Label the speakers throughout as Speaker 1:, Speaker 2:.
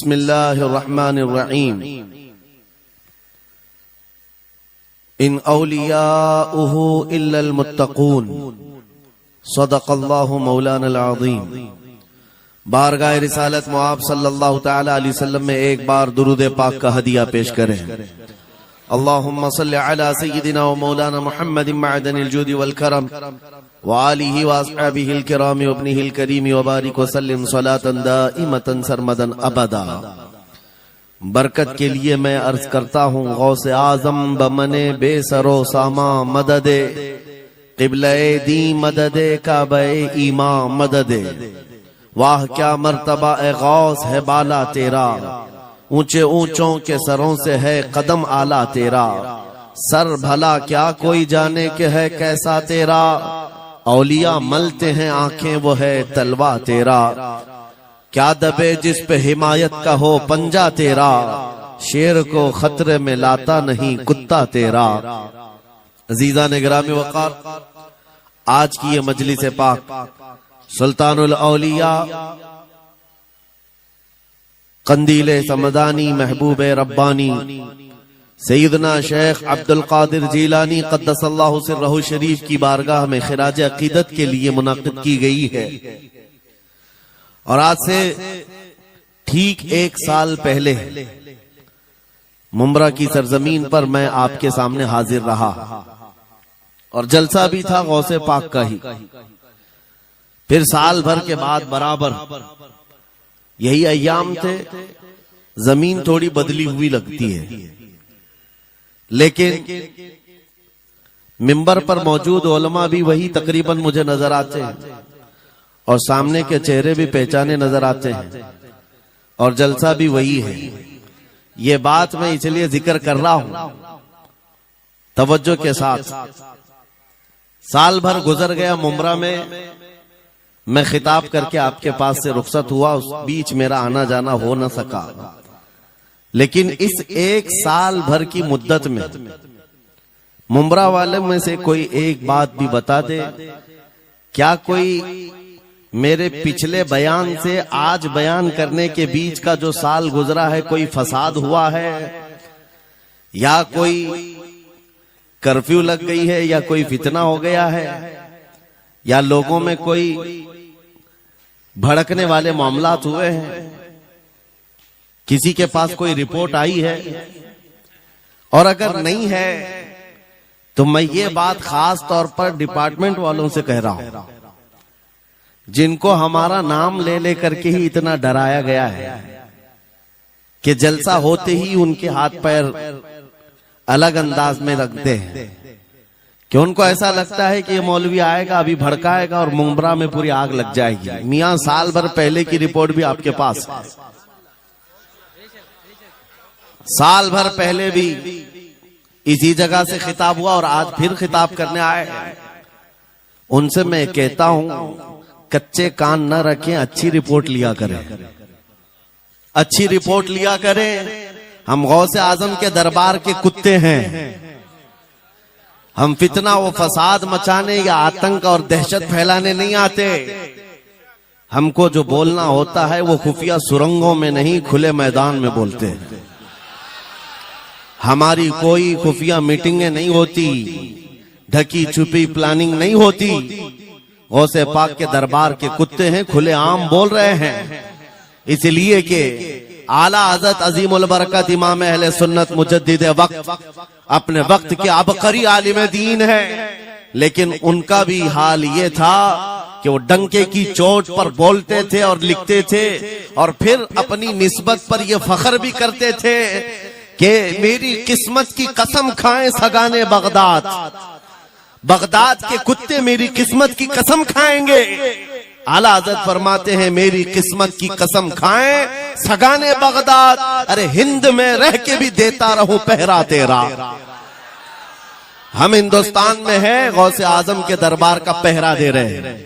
Speaker 1: बिस्मिल्लाहिर्रहमानिर्रहीम। इन औलियाउहु इल्लल मुत्तकून। सदक़ल्लाहु मौलानल अज़ीम। बारगाह रिसालत मुआब सल्लल्लाहु तआला अलैहि वसल्लम में एक बार दुरूद पाक का हदिया पेश करें। अल्लाहुम्मा सल्लि अला सय्यिदिना व मौलाना मुहम्मदिन मअदनिल जूदि वल करम व आलिहि व अस्हाबिहिल किराम व इब्निहिल करीम व बारिक व सल्लिम सलातन दाइमतन सरमदन अबदा। बरकत के लिए मैं अर्ज करता हूँ, गौसे आजम बमने बेसरो सामा मददे, क़िबले दी मददे, काबे ईमा मददे। वाह क्या मर्तबा ए गौस है बाला तेरा, ऊंचे ऊंचों के सरों से है कदम आला तेरा। सर भला क्या कोई जाने के है कैसा तेरा, औलिया मलते हैं आंखें वो है तलवा तेरा। क्या दबे जिस पे हिमायत का हो पंजा तेरा, शेर को खतरे में लाता नहीं कुत्ता तेरा। अजीजा ने गिरामी वक़ार, आज की ये मजलिस पाक सुल्तानुल औलिया कंदीले समदानी महबूब रब्बानी सैयदना शेख अब्दुल कादिर जीलानी क़द्दसल्लाहु सिर्रहु शरीफ की बारगाह में खिराज अकीदत के लिए मुनाक़िद की गई है। और आज से ठीक एक साल पहले मुंब्रा की सरजमीन पर मैं आपके सामने हाजिर रहा और जलसा भी था गौसे पाक का ही। फिर साल भर के बाद बराबर यही अय्याम थे, जमीन थोड़ी बदली हुई लगती है, लेकिन मिंबर पर मौजूद उलमा भी वही तकरीबन मुझे नजर आते हैं और सामने के चेहरे भी पहचाने नजर आते हैं और जलसा भी वही है। ये बात मैं इसलिए जिक्र कर रहा हूं तवज्जो के साथ। साल भर गुजर गया मुंब्रा में, मैं खिताब करके आपके पास से रुखसत हुआ, उस बीच मेरा आना जाना हो न सका। लेकिन इस एक साल भर की मुद्दत में मुंब्रा वाले में से कोई एक बात भी बता दे, क्या कोई मेरे पिछले बयान से आज बयान करने के बीच का जो साल गुजरा है कोई फसाद हुआ है, या कोई कर्फ्यू लग गई है, या कोई फितना हो गया है, या लोगों में कोई भड़कने वाले मामलात हुए हैं, किसी के पास कोई रिपोर्ट आई है? और अगर नहीं है तो मैं ये बात खास तौर पर डिपार्टमेंट वालों से कह रहा हूं, जिनको हमारा नाम ले लेकर के ही इतना डराया गया है कि जलसा होते ही उनके हाथ पैर अलग अंदाज में रखते हैं, कि उनको ऐसा लगता है कि ये मौलवी आएगा अभी भड़काएगा और मुंब्रा में पूरी आग लग जाएगी। मियां साल भर पहले की रिपोर्ट भी आपके पास, साल भर पहले भी इसी जगह से खिताब हुआ और आज फिर खिताब करने आए। उनसे मैं कहता हूं, कच्चे कान न रखें, अच्छी रिपोर्ट लिया करें, अच्छी रिपोर्ट लिया करें। हम गौसे आजम के दरबार के कुत्ते हैं, हम फितना व फसाद मचाने या आतंक और दहशत फैलाने नहीं आते। हमको जो बोलना होता है वो खुफिया सुरंगों में नहीं, खुले मैदान में बोलते हैं। हमारी कोई खुफिया मीटिंगें नहीं होती, ढकी छुपी प्लानिंग नहीं होती। गौसे पाक के दरबार के कुत्ते हैं, खुले आम बोल रहे हैं, इसलिए कि आला हज़रत अजीमुल बरकत इमाम अहले सुन्नत मुजद्दिद वक्त अपने वक्त के अबकरी आलिम दीन है। लेकिन उनका भी हाल ये था कि वो डंके की चोट पर बोलते थे और लिखते थे, और फिर अपनी निस्बत पर ये फख्र भी करते थे कि मेरी किस्मत की कसम खाएं सगाने बगदाद, बगदाद के कुत्ते मेरी किस्मत की कसम खाएंगे। आला हज़रत फरमाते हैं, मेरी किस्मत की कसम खाएं सगाने बगदाद, अरे हिंद में रह के भी देता रहूं पहरा तेरा। हम हिंदुस्तान में है, गौसे आजम के दरबार का पहरा दे रहे हैं।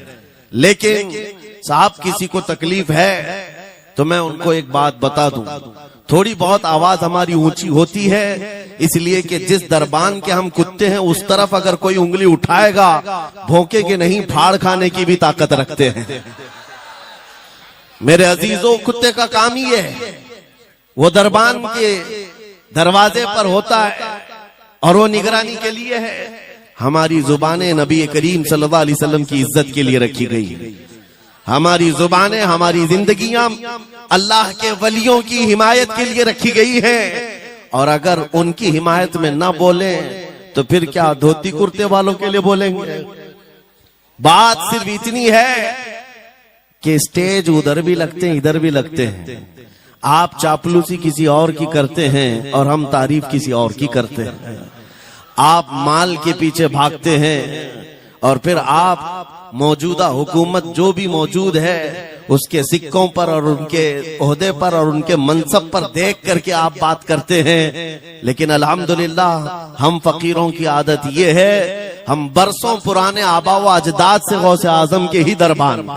Speaker 1: लेकिन साहब किसी को तकलीफ है तो मैं उनको एक बात बता दूं, थोड़ी बहुत आवाज हमारी ऊंची होती है, इसलिए कि जिस दरबान के हम कुत्ते हैं उस तरफ अगर कोई उंगली उठाएगा भौंके के नहीं, फाड़ खाने की भी ताकत रखते हैं। मेरे अजीजों, कुत्ते का काम ही है वो दरबान के दरवाजे पर होता है और वो निगरानी के लिए है। हमारी जुबानें नबी करीम सल्लल्लाहु अलैहि वसल्लम की इज्जत के लिए रखी गई है। हमारी जुबानें, हमारी जिंदगियां अल्लाह के वलियों की हिमायत के लिए रखी गई है। और अगर उनकी हिमायत में ना बोले तो फिर क्या धोती कुर्ते वालों के लिए बोलेंगे? बात सिर्फ इतनी है कि स्टेज उधर भी लगते हैं, इधर भी लगते हैं। आप चापलूसी किसी और की करते हैं और हम तारीफ किसी और की करते हैं। आप माल के पीछे भागते हैं और फिर आप मौजूदा हुकूमत जो भी मौजूद है उसके सिक्कों पर और उनके ओहदे पर और उनके मनसब पर देख करके आप बात करते हैं। लेकिन अल्हम्दुलिल्लाह हम फकीरों की आदत ये है, हम बरसों पुराने आबा व अजदाद से गौसे आजम के ही दरबान,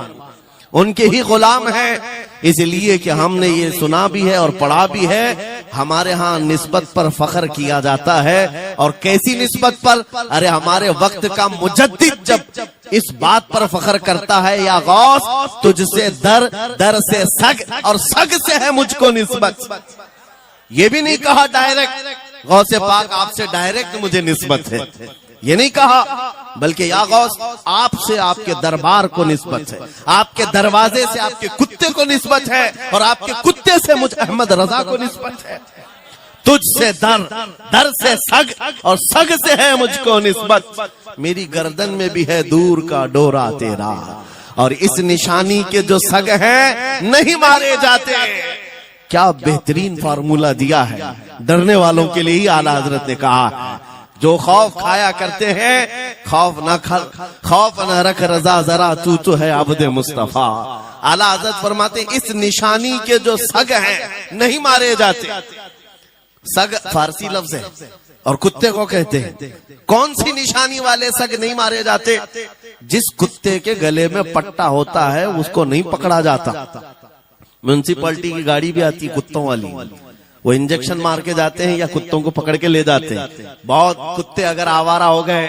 Speaker 1: उनके ही गुलाम हैं। इसलिए कि हमने ये सुना भी है और पढ़ा भी है, हमारे यहाँ निस्बत पर फख्र किया जाता है। और कैसी निस्बत पर? अरे हमारे वक्त का मुजद्दिद जब इस बात पर फख्र करता है, या गौस तुझसे दर, दर से सग और सग से है मुझको निस्बत। ये भी नहीं कहा डायरेक्ट गौसे पाक आपसे डायरेक्ट मुझे निस्बत है, ये नहीं कहा, बल्कि या गौस आपसे आपके दरबार को निस्बत है, आपके दरवाजे से आपके कुत्ते को निस्बत है और आपके कुत्ते से मुझ अहमद रजा को निस्बत है। तुझसे दर, दर से सग और सग से है मुझको निस्बत। मेरी गर्दन में भी है दूर का डोरा तेरा, और इस निशानी के जो सग हैं नहीं मारे जाते। क्या बेहतरीन फार्मूला दिया है डरने वालों के लिए ही आला हजरत ने कहा है। जो खौफ खाया करते हैं, खौफ न रख रजा जरा, तू तो है अब्द मुस्तफा। आला हजरत फरमाते इस निशानी के जो सग हैं नहीं मारे जाते। सग फारसी लफ्ज है और कुत्ते को कहते हैं। कौन सी निशानी वाले सग नहीं मारे जाते? जिस कुत्ते के गले में पट्टा होता है उसको नहीं पकड़ा जाता। म्युनिसिपैलिटी की गाड़ी भी आती है कुत्तों वाली, वो इंजेक्शन मार के जाते हैं या कुत्तों को पकड़ के ले जाते हैं। बहुत कुत्ते अगर आवारा हो गए,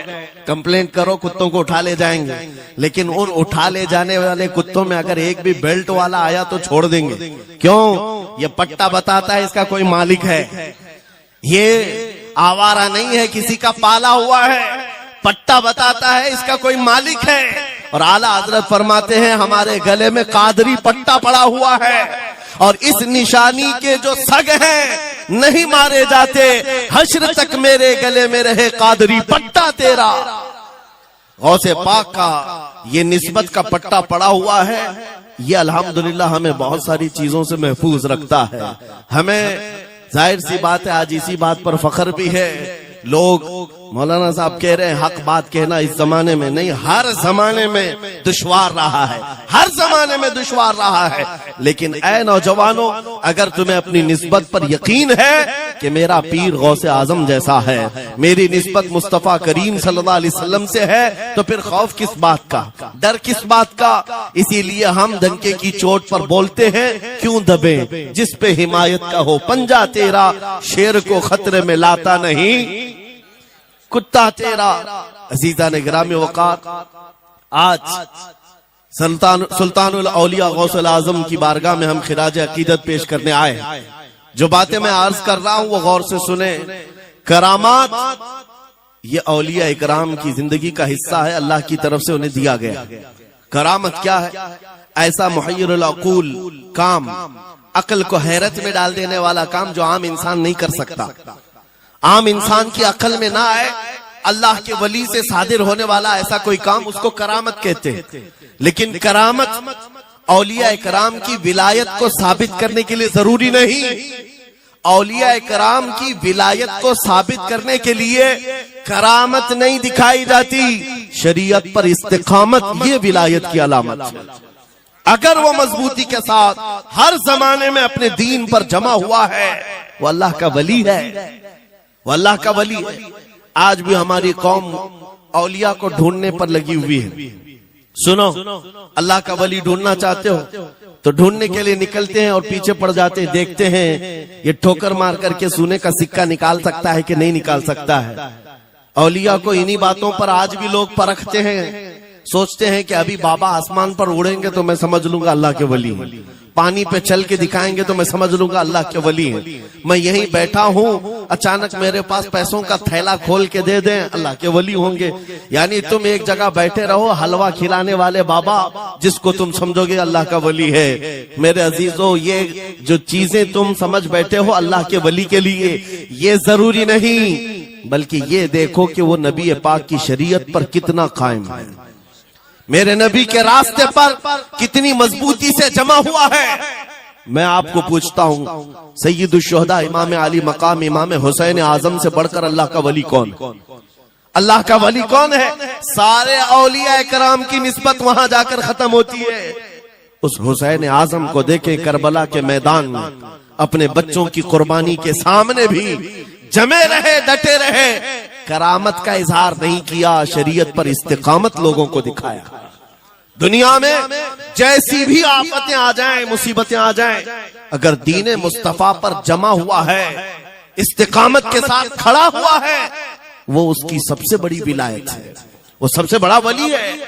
Speaker 1: कंप्लेंट करो, कुत्तों को उठा ले जाएंगे। लेकिन उन उठा ले जाने वाले कुत्तों में अगर एक भी बेल्ट वाला आया तो छोड़ देंगे। क्यों? ये पट्टा बताता है इसका कोई मालिक है, ये आवारा नहीं है, किसी का पाला हुआ है। पट्टा बताता है इसका कोई मालिक है। और आला हजरत फरमाते हैं हमारे गले में कादरी पट्टा पड़ा हुआ है और इस निशानी के जो सग हैं नहीं मारे जाते। हश्र तक मेरे गले में रहे कादरी पट्टा तेरा। गौसे पाक का ये निस्बत का पट्टा पड़ा हुआ है। ये अल्हम्दुलिल्लाह हमें बहुत सारी चीजों से महफूज रखता है। हमें जाहिर सी बात है आज इसी बात पर फख्र भी है। लोग मौलाना साहब कह रहे हैं हक बात कहना इस जमाने में नहीं, हर जमाने में दुश्वार रहा है, हर जमाने में दुश्वार रहा है। लेकिन ऐ नौजवानों, अगर तुम्हें अपनी निस्बत पर यकीन है कि मेरा पीर गौसे आजम जैसा है, मेरी निस्बत मुस्तफा करीम सल्लल्लाहु अलैहि वसल्लम से है, तो फिर खौफ किस बात का, डर किस बात का? इसीलिए हम डंके की चोट पर बोलते हैं, क्यों दबे जिस पे हिमायत का हो पंजा तेरा, शेर को खतरे में लाता नहीं कुत्ता तेरा। अजीजा ने गिरामी वक़ार, आज सुल्तानुल औलिया गौसुल आजम की बारगाह में हम खिराज अकीदत पेश करने आए। जो बातें मैं अर्ज कर रहा हूं वो गौर से सुने। करामात ये औलिया इकराम की जिंदगी का हिस्सा है, अल्लाह की तरफ से उन्हें दिया गया। करामत क्या है? ऐसा मुहय्यिरुल अक़ूल काम, अक्ल को हैरत में डाल देने वाला काम जो आम इंसान नहीं कर सकता, आम इंसान की अकल में ना आए। अल्लाह के वली से सादिर होने वाला ऐसा कोई काम, उसको करामत कहते हैं। लेकिन करामत औलिया इकराम की विलायत को साबित करने के लिए जरूरी नहीं। औलिया इकराम की विलायत को साबित करने के लिए करामत नहीं दिखाई जाती, शरीयत पर इस्तिकामत ये विलायत की अलामत है। अगर वो मजबूती के साथ हर जमाने में अपने दीन पर जमा हुआ है, वो अल्लाह का वली है, वो अल्लाह का वली है। आज भी हमारी कौम औलिया को ढूंढने पर लगी हुई है। सुनो, अल्लाह का वली ढूंढना चाहते हो तो ढूंढने के लिए निकलते हैं और पीछे पड़ जाते हैं, देखते हैं ये ठोकर मार करके सोने का सिक्का निकाल सकता है कि नहीं निकाल सकता है। औलिया को इन्हीं बातों पर आज भी लोग परखते हैं। सोचते हैं कि अभी बाबा आसमान पर उड़ेंगे तो मैं समझ लूंगा अल्लाह के वली हैं, पानी पे चल के दिखाएंगे तो मैं समझ लूंगा अल्लाह के वली हैं, मैं यहीं बैठा हूं अचानक मेरे पास पैसों का थैला खोल के दे दें अल्लाह के वली होंगे। यानी तुम एक जगह बैठे रहो, हलवा खिलाने वाले बाबा जिसको तुम समझोगे अल्लाह का वली है। मेरे अजीजों, ये जो चीजें तुम समझ बैठे हो अल्लाह के वली के लिए, ये जरूरी नहीं, बल्कि ये देखो कि वो नबी पाक की शरीयत पर कितना कायम है, मेरे नबी के रास्ते पर कितनी मजबूती से जमा हुआ है। मैं आपको पूछता हूं, सैयदुश्शुहदा इमाम अली मकाम इमाम हुसैन आजम से बढ़कर अल्लाह का वली कौन? अल्लाह का वली कौन है? सारे औलिया कराम की निस्बत वहां जाकर खत्म होती है। उस हुसैन आजम को देखे करबला के मैदान में अपने बच्चों की कुर्बानी के सामने भी जमे रहे, डटे रहे, करामत का इजहार नहीं किया, शरीयत पर इस्तिकामत लोगों को दिखाया। दुनिया में जैसी भी आफतें आ जाएं, मुसीबतें आ जाएं, अगर दीने मुस्तफा पर जमा हुआ है, इस्तिकामत के साथ खड़ा हुआ है, वो उसकी सबसे बड़ी विलायत है, वो सबसे बड़ा वली है।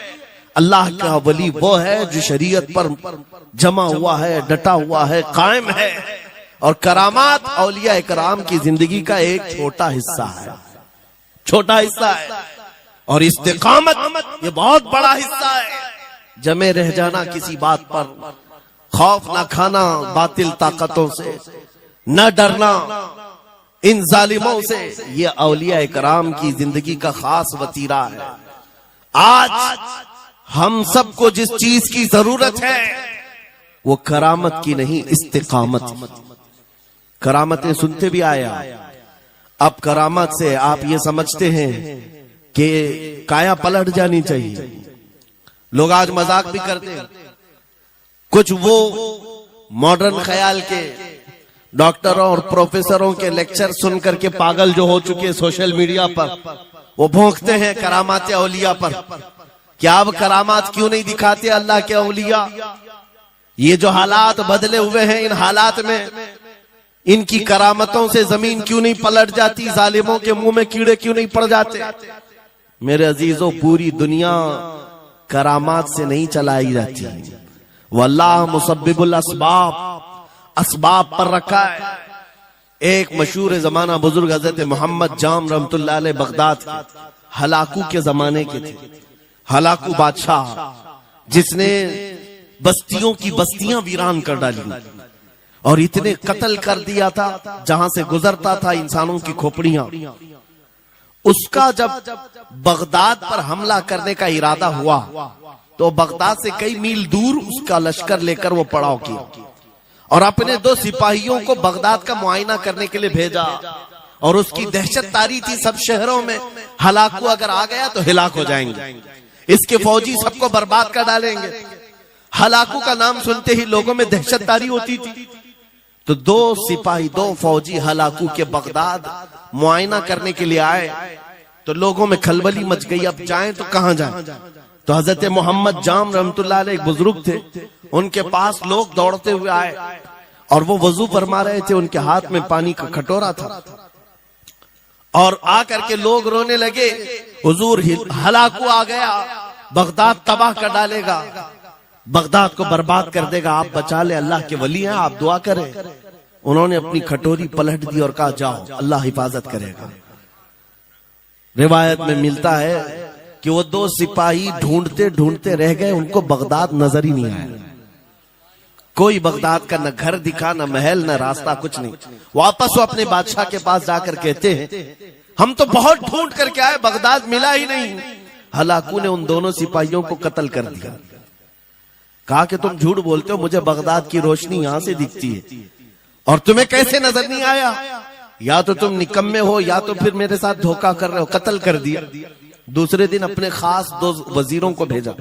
Speaker 1: अल्लाह का वली वो है जो शरीयत पर जमा हुआ है, डटा हुआ है, कायम है। और करामात औलिया इकराम की जिंदगी का एक छोटा हिस्सा है, छोटा हिस्सा है, और इस्तिकामत ये बहुत बड़ा हिस्सा है। जमे रह जाना किसी बात पर, खौफ न खाना बातिल ताकतों से, न डरना इन जालिमों से, ये औलिया इकराम की जिंदगी का खास वतीरा है। आज हम सबको जिस चीज की जरूरत है वो करामत की नहीं, इस्तिकामत। करामतें सुनते भी आया, अब करामत से आप ये समझते हैं कि काया पलट जानी चाहिए। लोग आज मजाक भी करते हैं, कुछ वो मॉडर्न ख्याल के डॉक्टरों और प्रोफेसरों के लेक्चर सुन करके पागल जो हो चुके सोशल मीडिया पर, वो भौंकते हैं करामात औलिया पर। क्या अब करामात क्यों नहीं दिखाते अल्लाह के औलिया? ये जो हालात बदले हुए हैं, इन हालात में इनकी करामतों से जमीन क्यों नहीं पलट जाती? जालिमों के मुंह में कीड़े क्यों नहीं पड़ जाते? मेरे अजीजों, पूरी दुनिया करामात से नहीं चलाई जाती, वल्लाह मुसब्बिबुल असबाब, असबाब पर रखा है। एक मशहूर जमाना बुजुर्ग हजरत मोहम्मद जाम रहमतुल्लाह अलैह बगदाद के, हलाकू के जमाने के थे, हलाकू बादशाह जिसने बस्तियों की बस्तियां वीरान कर डाली और इतने कत्ल कर दिया था, जहां से गुजरता था इंसानों की खोपड़ियां। उसका जब बगदाद पर हमला करने का इरादा हुआ तो बगदाद से कई मील दूर उसका लश्कर लेकर वो पड़ाव किया और अपने 2 सिपाहियों को बगदाद का मुआयना करने के लिए भेजा। और उसकी दहशत तारी थी सब शहरों में, हलाकू अगर आ गया तो हिलाक हो जाएंगे, इसके फौजी सबको बर्बाद कर डालेंगे। हलाकू का नाम सुनते ही लोगों में दहशत तारी होती थी। तो 2 सिपाही 2 फौजी हलाकू के बगदाद मुआयना करने के लिए आए तो लोगों में खलबली मच गई, अब जाएं तो कहां जाएं? तो हजरत मोहम्मद जाम रहमतुल्लाह अलैह एक बुजुर्ग थे, उनके पास लोग दौड़ते हुए आए और वो वजू फरमा रहे थे, उनके हाथ में पानी का कटोरा था और आकर के लोग रोने लगे, हुजूर हलाकू आ गया, बगदाद तबाह कर डालेगा, बगदाद को बर्बाद कर देगा, आप बचा ले, अल्लाह के वली हैं, आप दुआ करें। उन्होंने अपनी कटोरी पलट दी और कहा जाओ, अल्लाह हिफाजत करेगा। रिवायत में मिलता है कि वो 2 सिपाही ढूंढते ढूंढते रह गए, उनको बगदाद नजर ही नहीं आया। कोई बगदाद का न घर दिखा, न महल, न रास्ता, कुछ नहीं। वापस वो अपने बादशाह के पास जाकर कहते हैं, हम तो बहुत ढूंढ करके आए, बगदाद मिला ही नहीं। हलाकू ने उन दोनों सिपाहियों को कत्ल कर दिया। कहा कि तुम झूठ बोलते हो, मुझे बगदाद की रोशनी यहां से दिखती है और तुम्हें कैसे नजर नहीं आया? या तो तुम निकम्मे हो या तो फिर मेरे साथ धोखा कर रहे हो। कत्ल कर दिया। दूसरे दिन अपने खास 2 वजीरों को भेजा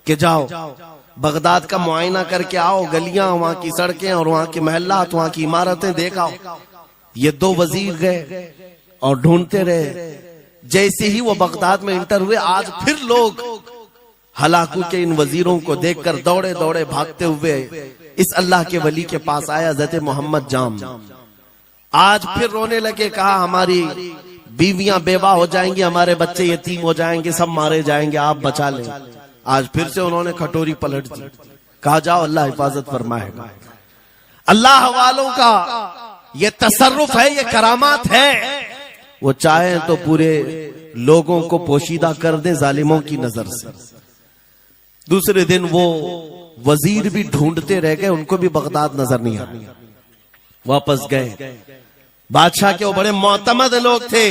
Speaker 1: कि जाओ बगदाद का मुआयना करके आओ, गलियां, वहां की सड़कें और वहां के महल्लात, वहां की इमारतें देखा। ये 2 वजीर गए और ढूंढते रहे। जैसे ही वो बगदाद में इंटर हुए, आज फिर लोग हलाकू के इन वजीरों को देखकर दौड़े दौड़े भागते हुए इस अल्लाह के वली के पास आया, हज़रत मोहम्मद जाम। आज फिर रोने लगे, कहा हमारी बीवियां बेवा हो जाएंगी, हमारे बच्चे यतीम हो जाएंगे, सब मारे जाएंगे, आप बचा लें। आज फिर से उन्होंने कटोरी पलट दी, कहा जाओ अल्लाह हिफाजत फरमाएगा। अल्लाह वालों का ये तसर्रुफ है, ये करामात है। वो चाहे तो पूरे लोगों को पोशीदा कर दे जालिमों की नजर से। दूसरे दिन वो वजीर भी ढूंढते रह गए, उनको भी बगदाद नजर नहीं आया, वापस गए। बादशाह के वो बड़े मोतमद लोग थे,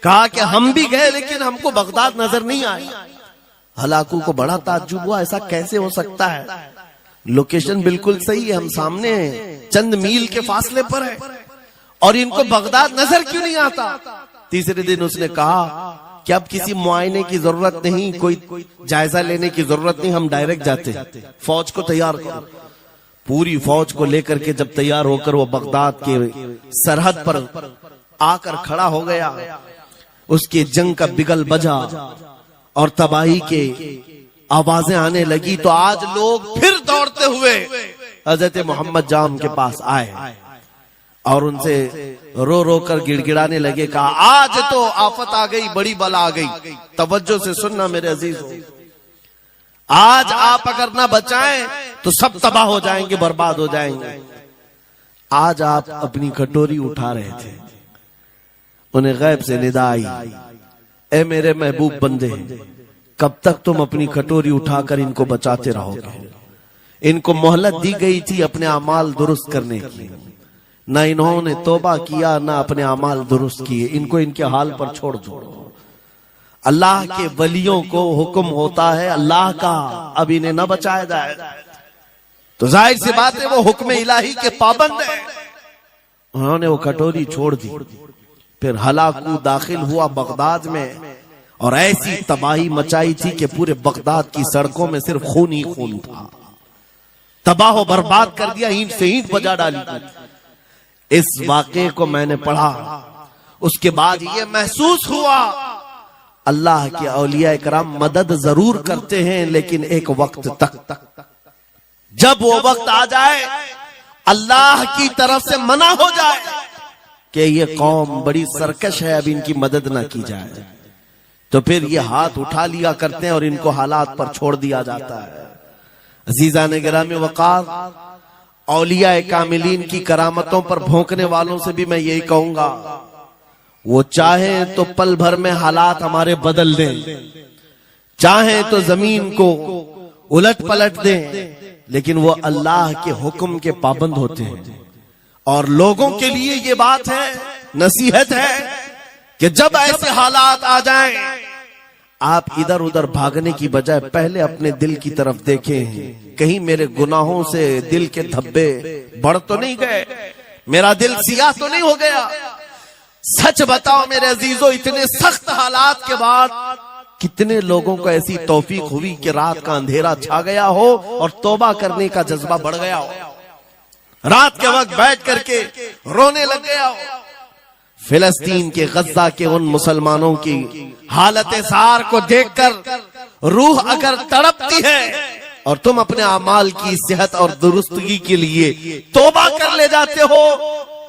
Speaker 1: कहा कि हम भी गए लेकिन हमको बगदाद नजर नहीं आई। हलाकू को बड़ा ताज्जुब हुआ, ऐसा कैसे हो सकता है, लोकेशन बिल्कुल सही है, हम सामने चंद मील के फासले पर है और इनको बगदाद नजर क्यों नहीं आता। तीसरे दिन उसने कहा कि अब किसी मुआयने की जरूरत नहीं, कोई जायजा लेने की जरूरत नहीं, हम डायरेक्ट जाते, फौज को तैयार करो। पूरी फौज को लेकर के जब तैयार होकर वो बगदाद के सरहद पर आकर खड़ा हो गया, उसके जंग का बिगल बजा और तबाही के आवाजें आने लगी, तो आज लोग फिर दौड़ते हुए हजरत मोहम्मद जाम के पास आए और उनसे रो रो कर गिड़गिड़ाने लगे, कहा आज तो आफत आ गई, बड़ी बला आ गई, तवज्जो से सुनना मेरे अजीजों, आज आप अगर ना बचाएं तो सब तबाह हो जाएंगे, बर्बाद हो जाएंगे। आज आप अपनी कटोरी उठा रहे थे, उन्हें गैब से निदा आई, ए मेरे महबूब बंदे, कब तक तुम अपनी कटोरी उठाकर इनको बचाते रहोगे। इनको मोहलत दी गई थी अपने अमाल दुरुस्त करने की, ना इन्होंने तौबा किया ना अपने अमाल दुरुस्त किए, इनको इनके हाल पर छोड़ दो। अल्लाह के वलियों को हुक्म होता है अल्लाह का, अब इन्हें न बचाया जाए तो जाहिर सी बात है वो हुक्म इलाही के पाबंद है। उन्होंने वो कटोरी छोड़ दी। फिर हलाकू दाखिल हुआ बगदाद में और ऐसी तबाही मचाई थी कि पूरे बगदाद की सड़कों में सिर्फ खून ही खून था, तबाह बर्बाद कर दिया, ईंट से ईंट बजा डाली। इस वाक़े को मैंने पढ़ा, उसके बाद ये महसूस हुआ अल्लाह के औलिया इकराम मदद जरूर करते हैं, लेकिन एक वक्त तक, जब वो वक्त आ जाए अल्लाह की तरफ से मना हो जाए कि ये कौम बड़ी सरकश है, अब इनकी मदद ना की जाए, तो फिर ये हाथ उठा लिया करते हैं और इनको हालात पर छोड़ दिया जाता है। अजीज़ान गिरामी वक़ार, औलिया कामिलीन की करामतों पर भौंकने वालों से भी मैं यही कहूंगा, वो चाहे तो पल भर में हालात हमारे बदल दें, चाहे तो जमीन को उलट पलट दें, लेकिन वो अल्लाह के हुक्म के पाबंद होते हैं। और लोगों के लिए ये बात है, नसीहत है कि जब ऐसे हालात आ जाएं, आप इधर उधर भागने की बजाय पहले अपने दिल की तरफ देखें, कहीं मेरे गुनाहों से दिल के धब्बे बढ़ तो नहीं गए, मेरा दिल सियाह तो नहीं हो गया। सच बताओ मेरे अजीजों, इतने सख्त हालात के बाद कितने लोगों को ऐसी तौफीक हुई कि रात का अंधेरा छा गया हो और तौबा करने का जज्बा बढ़ गया हो, रात के वक्त बैठ करके रोने लग गया हो। फिलिस्तीन के गज्जा के उन मुसलमानों की हालत सार को देखकर रूह अगर तड़पती है और तुम अपने अमाल की सेहत और दुरुस्तगी के लिए तौबा कर ले जाते हो,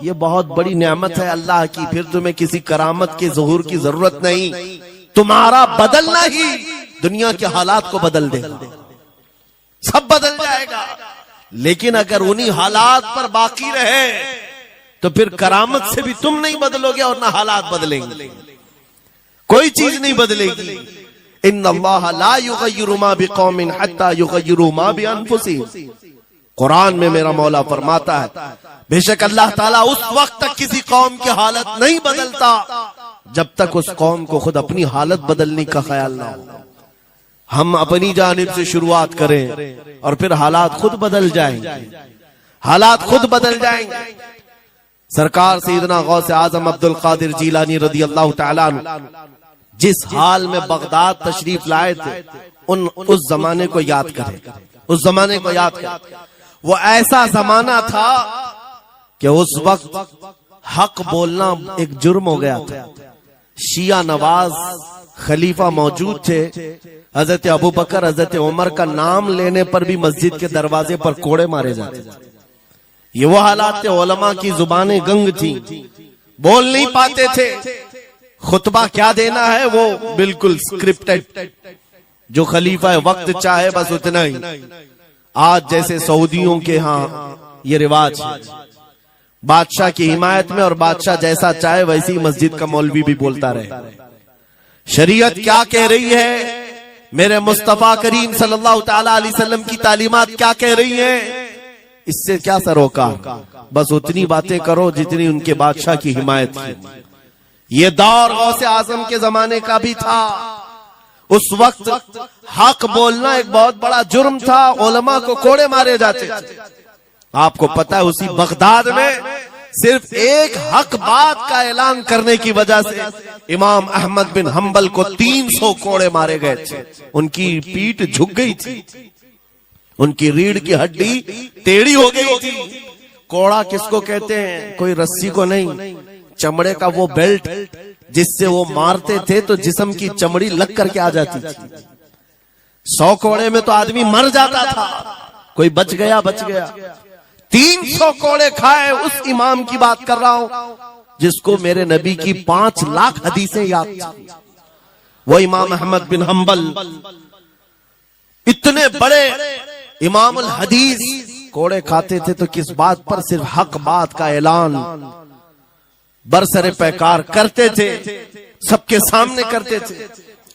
Speaker 1: ये बहुत बड़ी नेमत है अल्लाह की। फिर तुम्हें किसी करामत के ज़ुहूर की जरूरत नहीं, तुम्हारा बदलना ही दुनिया के हालात को बदल देगा, सब बदल जाएगा। लेकिन अगर उन्हीं हालात पर बाकी रहे तो फिर करामत से भी तुम नहीं बदलोगे और ना हालात बदलेंगे, कोई चीज नहीं बदलेगी। इन्नल्लाह ला युगय्यिरु मा बिकौमिन हत्ता युगय्यिरु मा बिअनफुसिहिम। कुरान में मेरा मौला फरमाता है, बेशक अल्लाह ताला उस वक्त तक किसी कौम की हालत नहीं बदलता जब तक उस कौम को खुद अपनी हालत बदलने का ख्याल ना हो। हम अपनी जानिब से शुरुआत करें और फिर हालात खुद बदल जाएंगे, हालात खुद बदल जाएंगे। सरकार सैयदना गौसे आजम अब्दुल कादिर जीलानी रदी अल्लाह तआला अन्हु जिस हाल में बगदाद तशरीफ लाए थे, उस जमाने को याद करें, उस जमाने को याद करें। वो ऐसा जमाना था कि उस वक्त हक बोलना एक जुर्म हो गया था। शिया नवाज खलीफा मौजूद थे, हजरत अबू बकर, हजरत उमर का नाम लेने पर भी मस्जिद के दरवाजे पर कोड़े मारे जाते थे। ये वो हालात थे, उलमा की जुबानें गंग थी, बोल नहीं पाते थे, खुतबा क्या देना है वो बिल्कुल स्क्रिप्टेड, जो खलीफा वक्त चाहे बस उतना ही। आज जैसे सऊदियों के यहाँ ये रिवाज है, बादशाह की हिमायत में और बादशाह जैसा चाहे वैसी मस्जिद का मौलवी भी बोलता रहे। शरीयत क्या कह रही है, मेरे मुस्तफा करीम सल्लल्लाहु ताला अलैहि वसल्लम की तालीमात क्या कह रही है, इससे क्या सरोकार। बस उतनी बातें करो जितनी उनके बादशाह की हिमायत की। ये दौर गौसे आजम के जमाने का भी था। उस वक्त हक बोलना एक बहुत बड़ा जुर्म था, उलमा को कोड़े मारे जाते थे। आपको पता है उसी बगदाद में सिर्फ एक हक बात का ऐलान करने की वजह से इमाम अहमद बिन हंबल को 300 कोड़े मारे गए थे। उनकी पीठ झुक गई थी, उनकी रीढ़ की हड्डी टेढ़ी हो गई थी। कोड़ा किसको कहते हैं, कोई रस्सी को नहीं, चमड़े का वो बेल्ट जिससे वो मारते थे तो जिस्म की चमड़ी लग करके आ जाती थी। 100 कोड़े में तो आदमी मर जाता था, कोई बच गया। 300 कोड़े खाए उस इमाम की बात कर रहा हूं जिसको मेरे नबी की 5 लाख हदीसें याद थी। वो इमाम अहमद बिन हंबल इतने बड़े इमामुल हदीस कोड़े खाते थे तो किस बात पर, सिर्फ हक बात का ऐलान बरसरे पैकार करते थे, सबके सामने करते थे।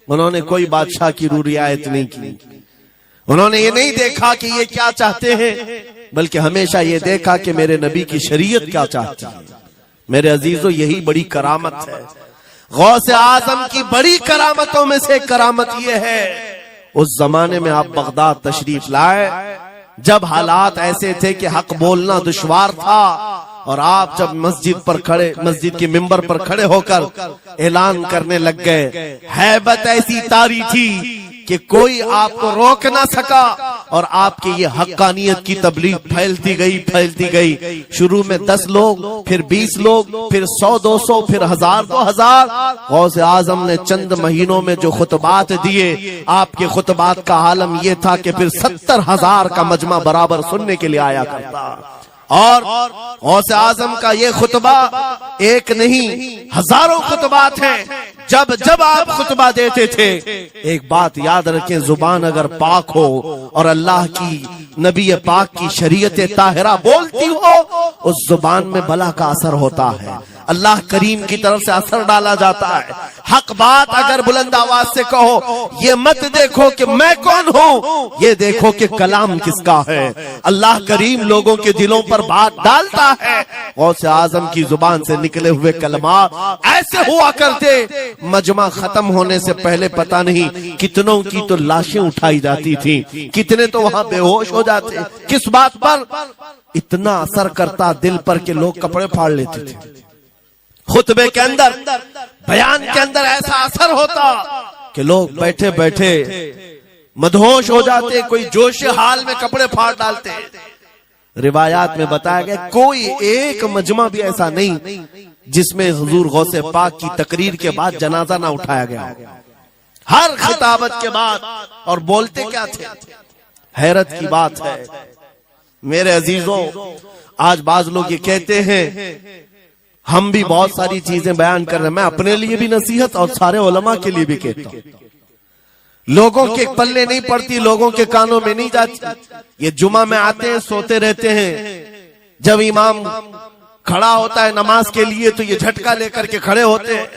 Speaker 1: उन्होंने कोई बादशाह की रूह रियायत नहीं की। उन्होंने ये नहीं देखा कि ये क्या चाहते हैं, बल्कि हमेशा ये देखा कि मेरे नबी की शरीयत क्या चाहती है। मेरे अजीजों, यही बड़ी करामत है। गौसे आजम की बड़ी करामतों में से करामत ये है, उस जमाने में आप बगदाद तशरीफ लाए जब हालात ऐसे थे कि हक बोलना दुश्वार था, और आप जब मस्जिद के मिंबर पर खड़े होकर ऐलान करने लग गए, हैबत ऐसी तारी थी कि कोई आपको रोक ना सका, और आपके ये हक्कानियत की तबलीग फैलती गई। शुरू में 10 लोग, फिर 20 लोग, फिर 100-200, फिर 1000-2000। गौसे आजम ने चंद महीनों में जो खुतबात दिए, आपके खुतबात का आलम यह था कि फिर 70,000 का मजमा बराबर सुनने के लिए आया करता। और गौसे आजम का ये खुतबा एक नहीं, हजारों खुतबात हैं। जब आप खुतबा देते थे, एक बात याद रखें, जुबान अगर पाक हो और अल्लाह की नबी पाक की शरीयत ताहिरा बोलती हो, उस जुबान में भला का असर होता है, अल्लाह करीम की तरफ से असर डाला जाता है। हक बात अगर बुलंद आवाज से कहो, ये मत देखो कि मैं कौन हूँ, ये देखो कि कलाम किसका है। अल्लाह करीम लोगों के दिलों पर बात डालता है। गौसे आजम की जुबान से निकले हुए कलमात ऐसे हुआ करते, मजमा खत्म होने से पहले पता नहीं कितनों की तो लाशें उठाई जाती थी, कितने तो वहां बेहोश हो जाते। किस बात पर? इतना असर करता दिल पर कि लोग कपड़े फाड़ लेते थे। खुतबे के अंदर, बयान के अंदर ऐसा असर होता कि लोग बैठे बैठे मदहोश हो जाते, कोई जोश हाल में कपड़े फाड़ डालते। रिवायात में बताया गया कोई एक मजमा भी ऐसा नहीं जिसमें हुजूर गौसे पाक की तकरीर के बाद जनाजा ना उठाया गया। हर खिताबत के बाद, और बोलते क्या थे, हैरत की बात है मेरे अजीजों। आज बाज लोग ये कहते हैं हम भी बहुत सारी चीजें बयान कर रहे हैं, मैं अपने लिए भी नसीहत और सारे उलमा के लिए भी कहता हूं, लोगों के पल्ले नहीं पड़ती, लोगों के कानों में नहीं जाती। ये जुमा में आते हैं, सोते रहते हैं, जब इमाम खड़ा होता है नमाज के लिए तो ये झटका लेकर के खड़े होते हैं,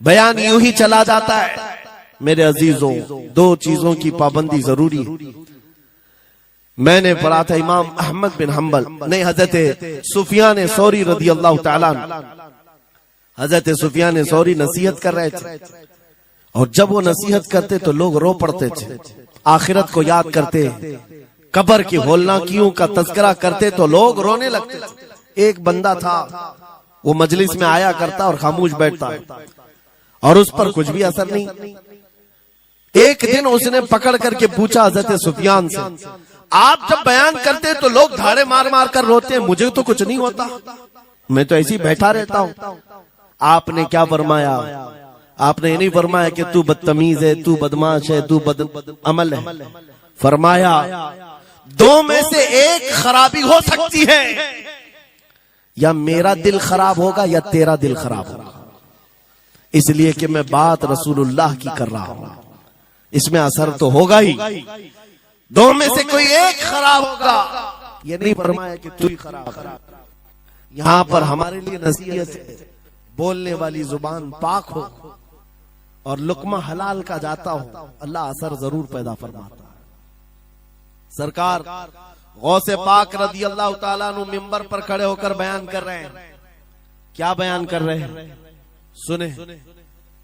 Speaker 1: बयान यूं ही चला जाता है। मेरे अजीजों, 2 चीजों की पाबंदी जरूरी है। मैंने पढ़ा था इमाम अहमद बिन हंबल नहीं, हजरत सुफियान सौरी रदी अल्लाह ताला, हजरत सुफियान सौरी नसीहत कर रहे थे, और जब वो नसीहत करते तो लोग रो पड़ते थे, आखिरत को याद करते, कब्र की होलनाकियों का तज़किरा करते तो लोग रोने लगते थे। एक बंदा था, वो मजलिस में आया करता और खामोश बैठता, और उस पर कुछ भी असर नहीं। एक दिन उसने पकड़ करके पूछा हजरत सुफियान से, आप जब बयान करते तो लोग धाड़े मार मार कर रोते हैं, मुझे तो कुछ नहीं होता, मैं तो ऐसे ही बैठा रहता हूं। आपने क्या फरमाया? आपने ये नहीं फरमाया कि तू बदतमीज है, तू बदमाश है, तू बदअमल है। फरमाया 2 में से एक खराबी हो सकती है, या मेरा दिल खराब होगा या तेरा दिल खराब होगा, इसलिए कि मैं बात रसूलुल्लाह की कर रहा हूं, इसमें असर तो होगा ही, दो में से कोई एक खराब होगा। ये नहीं फरमाया कि तू ही खराब है। यहां पर हमारे लिए नसीहत है, बोलने वाली जुबान पाक हो और लुकमा हलाल का जाता हो, अल्लाह असर जरूर पैदा फरमाता है। सरकार गौसे पाक रदी अल्लाह ताला अन्हु मिंबर पर खड़े होकर बयान कर रहे हैं। क्या बयान कर रहे हैं सुने।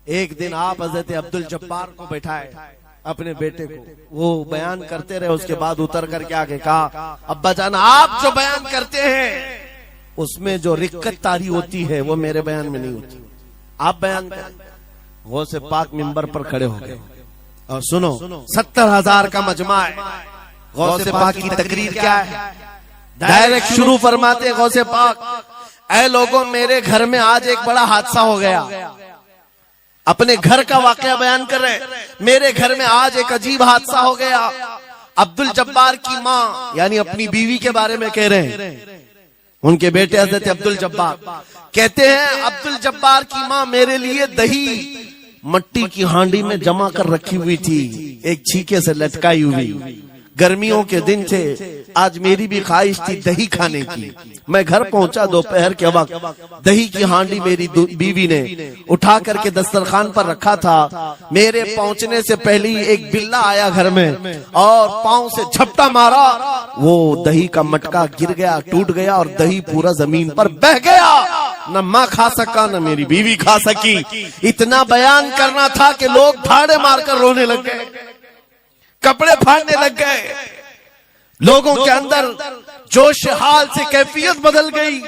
Speaker 1: एक दिन आप हजरत अब्दुल जब्बार को बैठाए, अपने बेटे को, वो बयान करते रहे। उसके बाद उतर करके आगे कहा, अब्बा जान आप जो बयान करते हैं उसमें जो रिक्कत तारी होती है वो मेरे बयान में नहीं होती, आप बयान करें। गौसे पाक मिंबर पर खड़े हो गए और सुनो, 70,000 का मजमा है। गौसे पाक की तकरीर क्या है, डायरेक्ट शुरू फरमाते गौसे पाक, ऐ लोगों मेरे घर में आज एक बड़ा हादसा हो गया। अपने घर का वाकया बयान कर रहे, मेरे घर में आज एक अजीब हादसा हो गया। अब्दुल जब्बार की माँ यानी अपनी बीवी के बारे में कह रहे हैं, उनके बेटे हजरत अब्दुल जब्बार कहते हैं, अब्दुल जब्बार की माँ मेरे लिए दही मट्टी की हांडी में जमा कर रखी हुई थी, एक छीके से लटकाई हुई। गर्मियों के दिन थे, आज मेरी भी ख्वाहिश थी दही खाने की। मैं घर पहुंचा दोपहर के वक्त, दही की हांडी मेरी बीवी ने उठा करके दस्तरखान पर रखा था। मेरे पहुंचने से पहले ही एक बिल्ला आया घर में और पांव से झपटा मारा, वो दही का मटका गिर गया, टूट गया और दही पूरा जमीन पर बह गया। न माँ खा सका न मेरी बीवी खा सकी। इतना बयान करना था कि लोग ठाड़े मारकर रोने लग गए, कपड़े फाड़ने लग गए, लोगों के अंदर जोश हाल से कैफियत बदल गई।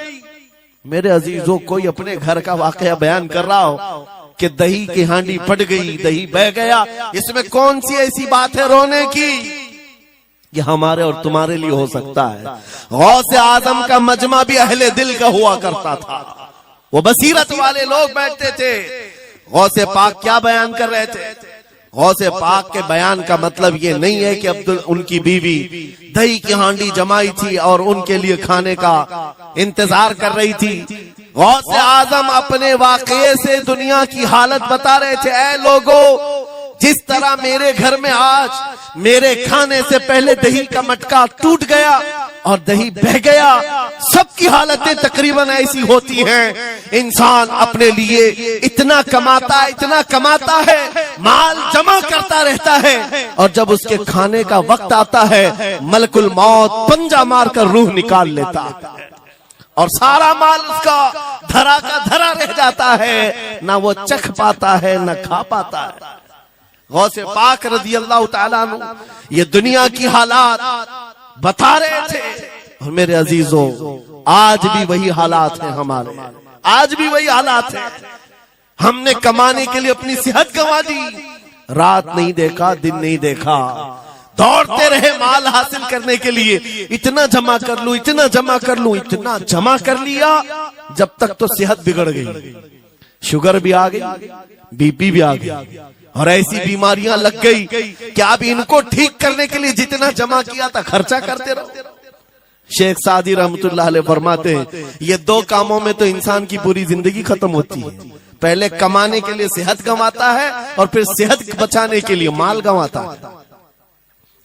Speaker 1: मेरे अजीजों, कोई अपने घर का वाकया बयान कर रहा हो कि दही की हांडी फट गई, दही बह गया, इसमें कौन सी ऐसी बात है रोने की? ये हमारे और तुम्हारे लिए हो सकता है। गौसे आजम का मजमा भी अहले दिल का हुआ करता था, वो बसीरत वाले लोग बैठते थे। गौसे पाक क्या बयान कर रहे थे? गौसे पाक के बयान का मतलब ये नहीं है कि अब्दुल उनकी बीवी दही की हांडी जमाई थी और उनके लिए खाने का इंतजार कर रही थी। गौसे आजम अपने वाकये से दुनिया की हालत बता रहे थे, ऐ लोगों, जिस तरह मेरे घर में आज मेरे खाने से पहले दही का मटका टूट गया और दही बह गया, सबकी हालतें तकरीबन ऐसी होती हैं। इंसान अपने लिए इतना कमाता है, माल जमा करता रहता है और जब उसके खाने का वक्त आता है, मलकुल मौत पंजा मारकर रूह निकाल लेता है और सारा माल उसका धरा का धरा रह जाता है, ना वो चख पाता है न खा पाता है। गौसे पाक रज़ी अल्लाह ताला अन्हु ये दुनिया की हालात बता रहे थे। और मेरे अजीजों, आज भी वही हालात हैं हमारे, आज भी वही हालात हैं। हमने कमाने के लिए अपनी सेहत गंवा दी, रात नहीं देखा, दिन नहीं देखा, दौड़ते रहे माल हासिल करने के लिए, इतना जमा कर लूं, इतना जमा कर लूं, इतना जमा कर लिया, जब तक तो सेहत बिगड़ गई, शुगर भी आ गई, बीपी भी आ गई और ऐसी बीमारियां लग गई कि अब इनको ठीक करने के लिए जितना जमा किया था खर्चा करते रहो। शेख सादी रहमतुल्लाह अलैह फरमाते हैं, ये दो कामों में तो इंसान की पूरी जिंदगी खत्म होती है। पहले कमाने के लिए सेहत गंवाता है और फिर सेहत बचाने के लिए माल गंवाता है।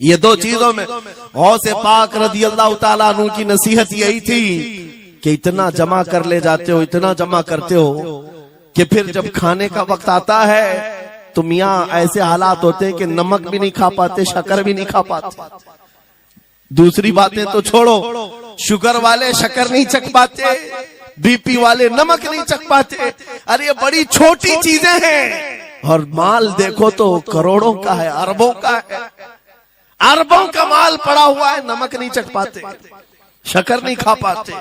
Speaker 1: ये दो चीजों में गौसे पाक रज़ी अल्लाह ताला अन्हु की नसीहत यही थी कि इतना जमा कर ले जाते हो, इतना जमा करते हो कि फिर जब खाने का वक्त आता है तो मियाँ ऐसे हालात होते हैं कि नमक भी नहीं खा पाते, शक्कर भी नहीं खा पाते। दूसरी बातें तो छोड़ो, शुगर वाले शक्कर नहीं चख पाते, बीपी वाले नमक नहीं चख पाते। अरे ये बड़ी छोटी चीजें हैं और माल देखो तो करोड़ों का है, अरबों का है, अरबों का माल पड़ा हुआ है, नमक नहीं चख पाते, शक्कर नहीं खा पाते।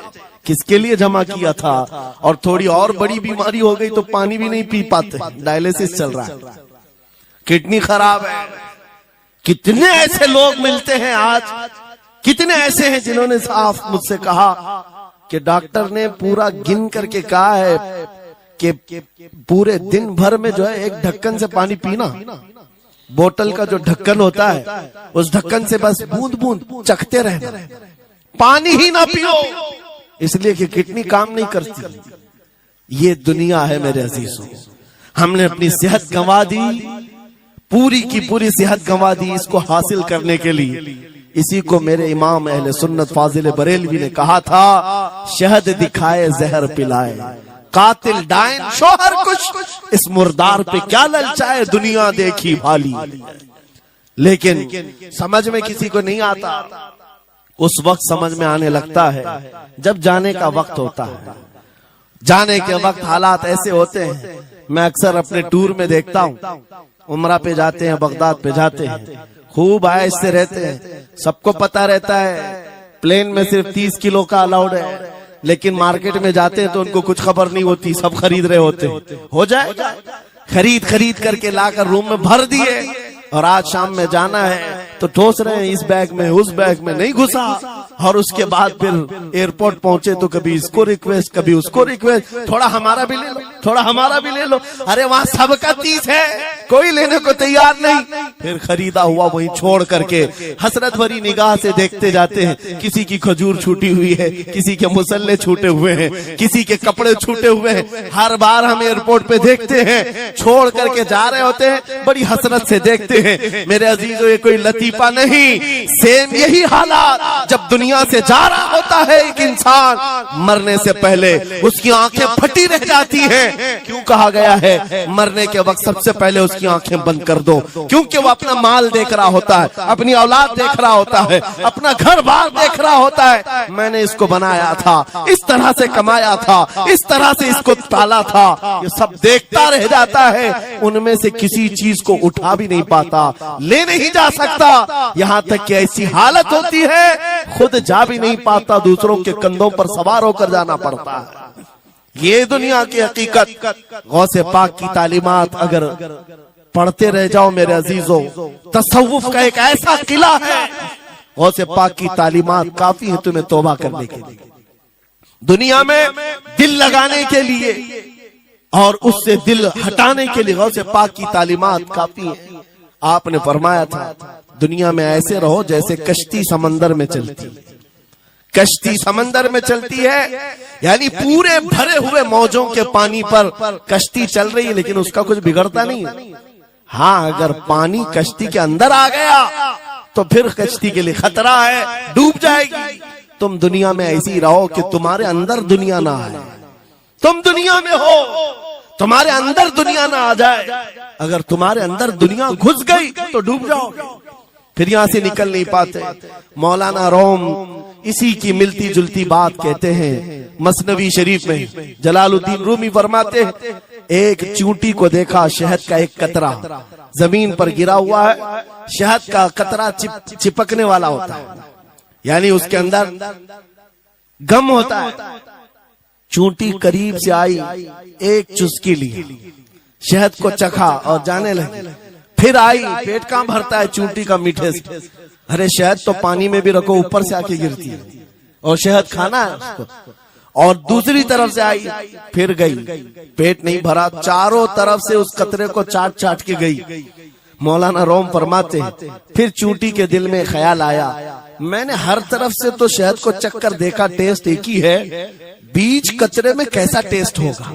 Speaker 1: किसके लिए जमा किया था? और थोड़ी और बड़ी बीमारी हो गई तो पानी भी नहीं पी पाते, डायलिसिस चल रहा है, किडनी खराब है। कितने ऐसे लोग मिलते हैं आज, कितने ऐसे हैं जिन्होंने साफ मुझसे कहा कि डॉक्टर ने पूरा गिन करके कहा है कि पूरे दिन भर में जो है एक ढक्कन से पानी पीना, बोतल का जो ढक्कन होता है उस ढक्कन से बस बूंद बूंद चखते रहना, पानी ही ना पियो, इसलिए कि किडनी काम नहीं करती। ये दुनिया है मेरे अजीजों। हमने अपनी सेहत गंवा दी, पूरी की पूरी सेहत गंवा दी इसको हासिल करने के लिए। इसी को मेरे इमाम अहले सुन्नत फाजिल बरेलवी ने कहा था, शहद दिखाए जहर पिलाए, कातिल डायन शोहर कुछ, इस मुर्दार पे क्या ललचाए, दुनिया देखी भाली। लेकिन समझ में किसी को नहीं आता। उस वक्त समझ में आने लगता है जब जाने का वक्त होता है। जाने के वक्त हालात ऐसे होते हैं, मैं अक्सर अपने टूर में देखता हूँ, उमरा पे जाते हैं, बगदाद पे जाते हैं, खूब आयश से रहते हैं, सबको पता रहता है प्लेन में सिर्फ 30 किलो का अलाउड है, लेकिन मार्केट में जाते हैं तो उनको कुछ खबर नहीं होती, सब खरीद रहे होते हैं। हो जाएगा, खरीद करके लाकर रूम में भर दिए, और आज शाम में जाना है तो ठोस रहे हैं इस बैग में उस बैग में, नहीं घुसा। और उसके बाद फिर एयरपोर्ट पहुंचे तो कभी इसको रिक्वेस्ट कभी उसको रिक्वेस्ट, थोड़ा हमारा भी ले लो, थोड़ा हमारा भी ले लो। अरे वहां सबका 30 है, कोई लेने को तैयार नहीं। फिर खरीदा हुआ वहीं छोड़ करके हसरत भरी निगाह से देखते जाते हैं। किसी की खजूर छूटी हुई है, किसी के मुसल्ले छूटे हुए हैं, किसी के कपड़े छूटे हुए हैं। हर बार हम एयरपोर्ट पे देखते हैं, छोड़ करके जा रहे होते हैं, बड़ी हसरत से देखते हैं। मेरे अजीजों, ये कोई लतीफा नहीं, सेम यही हालात जब दुनिया से जा रहा होता है एक इंसान, मरने से पहले उसकी आंखें फटी रह जाती हैं। क्यों कहा गया है मरने के वक्त सबसे पहले उसकी आंखें बंद कर दो? क्योंकि वो अपना माल देख रहा होता है, अपनी औलाद देख रहा होता है, अपना घर बार देख रहा होता है। मैंने इसको बनाया था, इस तरह से कमाया था, इस तरह से इसको पाला था, ये सब देखता रह जाता है। उनमें से किसी चीज को उठा भी नहीं पाता, ले नहीं जा सकता। यहाँ तक कि ऐसी हालत होती है खुद जा भी नहीं पाता, दूसरों के कंधों पर सवार होकर जाना पड़ता है। ये दुनिया की हकीकत। गौसे पाक की तालीमात अगर पढ़ते रह जाओ मेरे अजीजों, तसव्वुफ का एक ऐसा किला है। गौसे पाक की तालीमात काफी है तुम्हें तौबा करने के लिए, दुनिया में दिल लगाने के लिए और उससे दिल हटाने के लिए। गौसे पाक की तालीमात काफी है। आपने फरमाया था दुनिया में ऐसे रहो जैसे कश्ती समंदर में चलती। कश्ती समंदर में चलती है यानी पूरे भरे हुए मौजों के पानी पर कश्ती चल रही है, लेकिन उसका कुछ बिगड़ता नहीं है। हाँ, अगर पानी कश्ती के अंदर आ गया तो फिर कश्ती के लिए खतरा है, डूब जाएगी। तुम दुनिया में ऐसी रहो कि तुम्हारे अंदर दुनिया ना आए। तुम दुनिया में हो, तुम्हारे अंदर दुनिया ना आ जाए। अगर तुम्हारे अंदर दुनिया घुस गई तो डूब जाओगे, फिर यहां से निकल नहीं पाते। मौलाना रोम इसी की मिलती जुलती बात कहते हैं। मसनवी शरीफ में जलालुद्दीन रूमी फरमाते हैं, एक चींटी को देखा, शहद का एक कतरा जमीन पर गिरा हुआ है। शहद का कतरा चिपकने वाला होता है, यानी उसके अंदर गम होता है। चींटी करीब से आई, एक चुस्की ली, शहद को चखा और जाने लगी। फिर आई, पेट कहां भरता है चींटी का मीठे से। अरे शहद तो पानी में भी रखो, ऊपर से आके गिरती है, और शहद खाना है उसको। और दूसरी तरफ से आई, फिर गई, पेट नहीं भरा, चारों तरफ से उस कतरे को चाट चाट के गई। मौलाना रोम फरमाते हैं, फिर चींटी के दिल में ख्याल आया, मैंने हर तरफ से तो शहद को चक्कर देखा, टेस्ट एक ही है, बीच कचरे में कैसा टेस्ट होगा?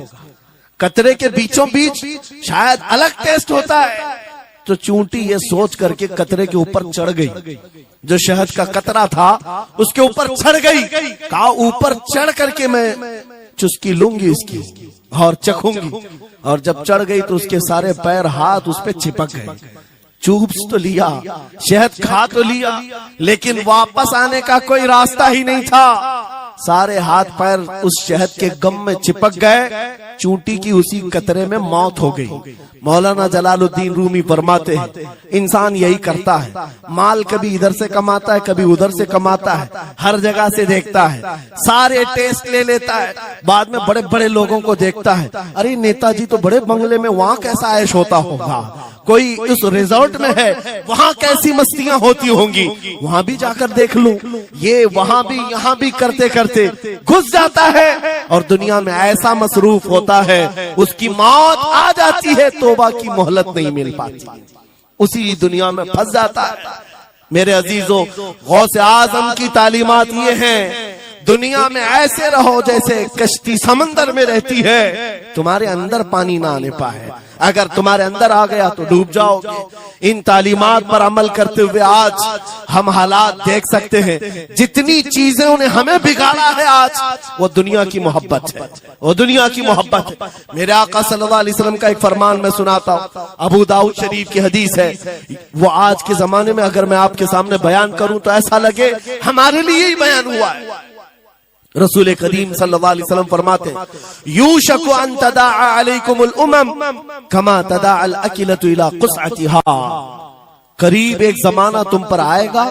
Speaker 1: कतरे के बीचों बीच शायद अलग टेस्ट होता है। तो चींटी ये सोच करके कतरे के ऊपर चढ़ गई, जो शहद का कतरा था उसके ऊपर चढ़ गई। कहा ऊपर चढ़ करके मैं चुस्की लूंगी इसकी और चखूंगी। और जब चढ़ गई तो उसके सारे पैर हाथ उस पे चिपक गए। चूप तो लिया, शहद खा तो लिया, लेकिन वापस आने का कोई रास्ता ही नहीं था। सारे हाथ पैर उस शहद के गम में चिपक गए। चींटी की उसी कतरे में मौत हो गई। मौलाना जलालुद्दीन रूमी फरमाते हैं, इंसान यही करता है, माल कभी इधर से कमाता है, कभी उधर से कमाता है, हर जगह से देखता है, सारे टेस्ट ले लेता है, बाद में बड़े बड़े लोगों को देखता है, अरे नेताजी तो बड़े बंगले में, वहां कैसा ऐश होता होगा, कोई उस रिजॉर्ट में है, वहां कैसी मस्तियां होती होंगी, वहां भी जाकर देख लूं। ये वहां भी यहाँ भी करते करते घुस जाता है और दुनिया में ऐसा मसरूफ होता है, उसकी मौत आ जाती है, तौबा की मोहलत नहीं मिल पाती, उसी दुनिया में फंस जाता है। मेरे अजीजों, गौसे आजम की तालीमात ये हैं, दुनिया में ऐसे रहो जैसे कश्ती समंदर में रहती है, तुम्हारे अंदर पानी ना आने पाए। अगर तुम्हारे अंदर आ गया तो डूब जाओगे। इन तालीमात पर अमल करते हुए आज हम हालात देख सकते हैं। जितनी चीजें उन्हें हमें बिगाड़ा है आज, वो दुनिया की मोहब्बत है, वो दुनिया की मोहब्बत है। मेरे आका सल्लल्लाहु अलैहि वसल्लम का एक फरमान मैं सुनाता हूँ, अबू दाऊद शरीफ की हदीस है। वो आज के जमाने में अगर मैं आपके सामने बयान करूं तो ऐसा लगे हमारे लिए ही बयान हुआ है। रसूल करीम सल्लल्लाहु अलैहि वसल्लम फरमाते हैं, यूशकु अन तदाअ अलैकुमुल उमम कमा तदाअल अकिलतु इला कुसअतिहा। करीब एक जमाना तुम पर आएगा,